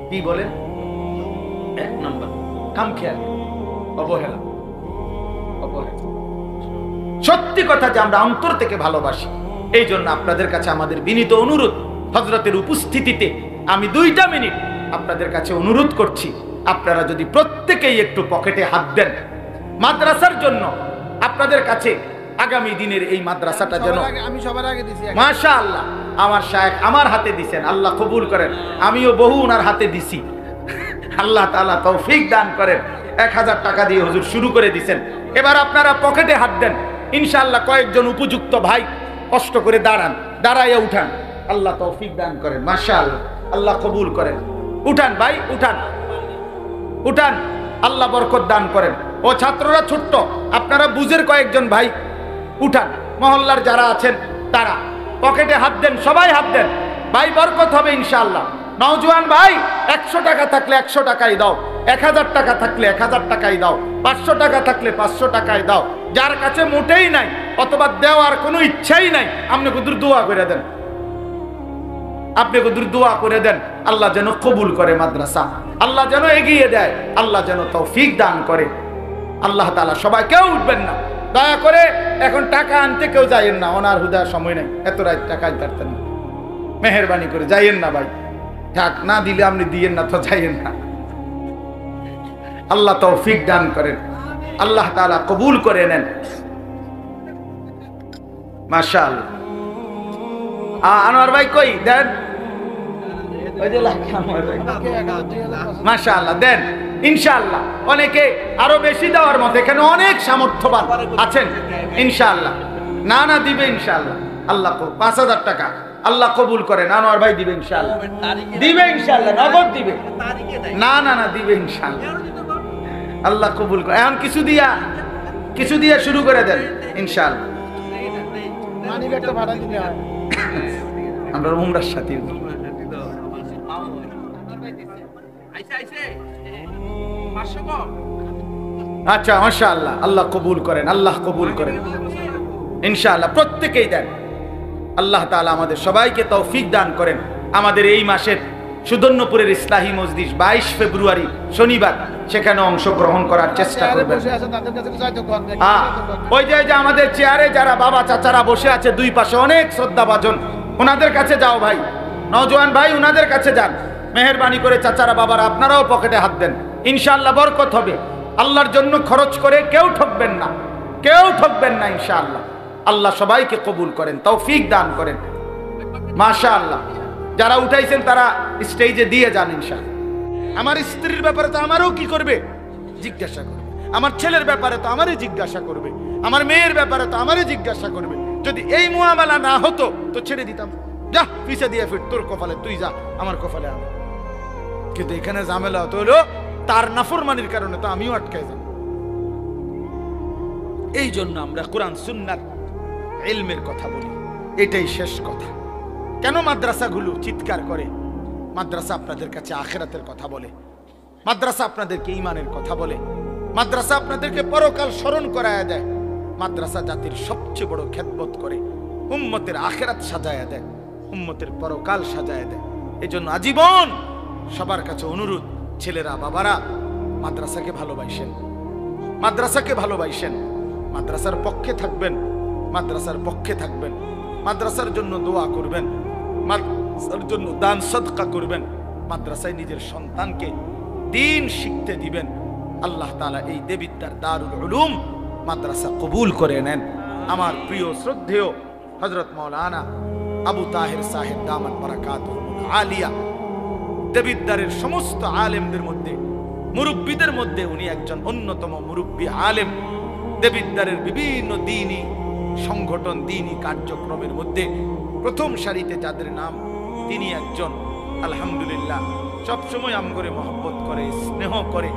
কি বলেন? 1 নাম্বার খামখেয়ালি, অবহেলা। সত্যি কথা যে আমরা অন্তর থেকে ভালোবাসি। এই জন্য আপনাদের কাছে আমাদের বিনীত অনুরোধ, হযরতের উপস্থিতিতে আমি 2টা মিনিট আপনাদের কাছে অনুরোধ করছি, আপনারা যদি প্রত্যেকেই একটু পকেটে হাত দেন মাদ্রাসার জন্য। আপনাদের কাছে আগামী দিনের এই মাদ্রাসাটা যেন, আমি সবার আগে দিছি মাশাআল্লাহ, আমার শায়েখ আমার হাতে দিছেন, আল্লাহ কবুল করেন। আমিও বহু ওনার হাতে দিছি, আল্লাহ তাআলা তৌফিক দান করেন। 1000 টাকা দিয়ে হুজুর শুরু করে দিছেন। এবার আপনারা পকেটে হাত দেন, ইনশাআল্লাহ কয়েকজন উপযুক্ত ভাই কষ্ট করে দাঁড়াইয়া উঠান, আল্লাহ তৌফিক দান করেন। মাশাআল্লাহ, আল্লাহ কবুল করেন। উঠান ভাই, উঠান, আল্লাহ বরকত দান করেন। ও ছাত্ররা ছোট্ট, আপনারা বুঝের কয়েকজন ভাই উঠান। মহল্লার যারা আছেন তারা পকেটে হাত দেন, সবাই হাত দেন ভাই, বরকত হবে ইনশাআল্লাহ। নওজোয়ান ভাই 100 টাকা থাকলে 100 টাকাই দাও, 1000 টাকা থাকলে 1000 টাকাই দাও, 500 টাকা থাকলে 500 টাকাই দাও। যার কাছে মোটেই নাই অথবা দেওয়ার কোনো ইচ্ছাই নাই, আপনি কুদুর দোয়া করে দেন, আল্লাহ যেন কবুল করে মাদ্রাসা, আল্লাহ যেন এগিয়ে দেয়, আল্লাহ যেন তৌফিক দান করে। আল্লাহ তাআলা সবাই কেউ উঠবেন না, দয়া করে এখন টাকা আনতে কেউ যাইয়েন না, ওনার হুদার সময় নাই, এত রাত টাকা আনতেন না, মেহেরবানি করে যাইয়েন না ভাই। থাক, না দিলে আপনি দিয়েন না তো যাইয়েন না। আল্লাহ তৌফিক দান করেন, আল্লাহ তাআলা কবুল করে নেন। মাশাআল্লাহ। আনোয়ার ভাই কই দেন, মাশাআল্লাহ দেন ইনশাআল্লাহ। অনেকে আরো বেশি দেওয়ার মতো, এখানে অনেক সামর্থ্যবান আছেন ইনশাআল্লাহ। না দিবে ইনশাআল্লাহ। আল্লাহ 5000 টাকা আল্লাহ কবুল করেন। আনোয়ার ভাই দিবে ইনশাআল্লাহ, নগদ দিবে। না দিবে ইনশাআল্লাহ, আল্লাহ কবুল করে। এখন কিছু দিয়া শুরু করে দেন ইনশাআল্লাহ। আমরা উমরার সাথে আচ্ছা, মাশাআল্লাহ, আল্লাহ কবুল করেন, আল্লাহ কবুল করেন ইনশাআল্লাহ। প্রত্যেকেই দেন, আল্লাহ তাআলা আমাদের সবাইকে তৌফিক দান করেন। আমাদের এই মাসের সুদর্ণপুরের ইসলাহি মজলিস 22 ফেব্রুয়ারি শনিবার, সেখানে অংশগ্রহণ করার চেষ্টা করবেন। ওই যে আমাদের চেয়ারে যারা বাবা চাচারা বসে আছে দুই পাশে, অনেক শ্রদ্ধাভাজন, ওনাদের কাছে যাও ভাই, নওজোয়ান ভাই ওনাদের কাছে যান। মেহেরবানি করে চাচারা বাবারা আপনারাও পকেটে হাত দেন, ইনশাআল্লাহ বরকত হবে। আল্লাহর জন্য খরচ করে কেউ ঠকবেন না ইনশাআল্লাহ। আল্লাহ সবাইকে কবুল করেন, তৌফিক দান করেন। মাশাআল্লাহ, যারা উঠাইছেন তারা স্টেজে দিয়ে যান ইনশাআল্লাহ। আমার স্ত্রীর ব্যাপারে তো আমারও কি করবে জিজ্ঞাসা করবে, আমার ছেলের ব্যাপারে তো আমারই জিজ্ঞাসা করবে, আমার মেয়ের ব্যাপারে তো আমারই জিজ্ঞাসা করবে। যদি এই মুআমালা না হতো তো ছেড়ে দিতাম, যা পিছে দিয়ে ফির, তোর কপালে তুই যা, আমার কপালে আমি। কিন্তু এখানে ঝামেলা হতো হলো তার নাফরমানির কারণে তো আমিও আটকাই যাব। এই জন্য আমরা কোরআন সুন্নাহর ইলমের কথা বলি, এটাই শেষ কথা। কেন মাদ্রাসাগুলো চিৎকার করে? মাদ্রাসা আপনাদের কাছে আখিরাতের কথা বলে, মাদ্রাসা আপনাদেরকে ঈমানের কথা বলে, মাদ্রাসা আপনাদেরকে পরকাল স্মরণ করায়া দেয়, মাদ্রাসা জাতির সবচেয়ে বড় খেদমত করে, উম্মতের আখিরাত সাজায়া দেয়, উম্মতের পরকাল সাজায়া দেয়। এজন্য আজীবন সবার কাছে অনুরোধ, ছেলেরা বাবারা মাদ্রাসাকে ভালোবাসেন, মাদ্রাসার পক্ষে থাকবেন, মাদ্রাসার জন্য দোয়া করবেন, মাদ্রাসার জন্য দান সদকা করবেন, মাদ্রাসায় নিজের সন্তানকে দ্বীন শিখতে দিবেন। আল্লাহ তাআলা এই দেবিদ্যার দারুল উলুম মাদ্রাসা কবুল করে নেন। আমার প্রিয় শ্রদ্ধেয় হযরত মাওলানা আবু তাহের সাহেব দামাত বারাকাতুহুল আলিয়া দেবিদ্বারের সমস্ত আলেমদের মধ্যে, মুরব্বীদের মধ্যে উনি একজন অন্যতম মুরব্বী আলেম। দেবিদ্বারের বিভিন্ন দ্বীনি সংগঠন, দ্বীনি কার্যক্রমের মধ্যে প্রথম সারিতে যাদের নাম, তিনি একজন। আলহামদুলিল্লাহ, সবসময় আমগরে মহব্বত করে, স্নেহ করে,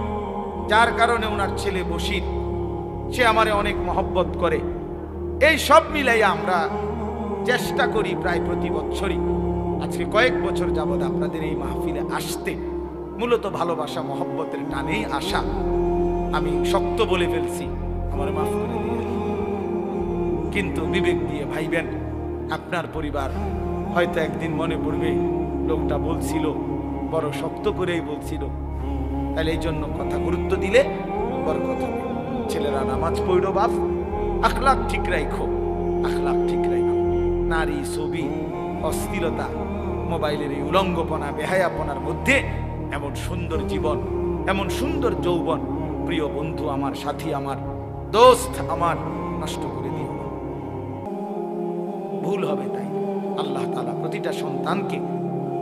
যার কারণে ওনার ছেলে বশির, সে আমারে অনেক মহব্বত করে। এই সব মিলাইয়া আমরা চেষ্টা করি প্রায় প্রতি বছরই, আজকে কয়েক বছর যাবৎ আপনাদের এই মাহফিলে আসতে, মূলত ভালোবাসা মহব্বতের টানেই আসা। আমি শক্ত বলে ফেলছি, আমার মাফ করে দিয়ে, কিন্তু বিবেক দিয়ে ভাইবেন। আপনার পরিবার হয়তো একদিন মনে পড়বে লোকটা বলছিল, বড় শক্ত করেই বলছিল, তাহলে এই জন্য কথা গুরুত্ব দিলে বড় কথা। ছেলেরা নামাজ পড়ো বাপ, আখলাক ঠিক রাখো, আখলাক ঠিক রাখো। নারী, ছবি, অস্থিরতা, মোবাইলের এই উলঙ্গপনা, বেহায়াপনার মধ্যে এমন সুন্দর জীবন, এমন সুন্দর যৌবন, প্রিয় বন্ধু আমার, সাথী আমার, দোস্ত আমার, নষ্ট করে দিও না। ভুল হবে তাই। আল্লাহ তাআলা প্রতিটা সন্তানকে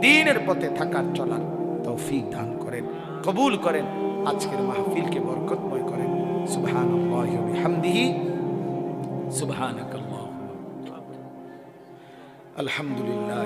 দ্বীনের পথে থাকার চলার তৌফিক দান করেন, কবুল করেন, আজকের মাহফিলকে বরকতময় করেন। সুবহানাল্লাহি ওয়া বিহামদিহি, সুবহানাকাল্লাহ, আলহামদুলিল্লাহ।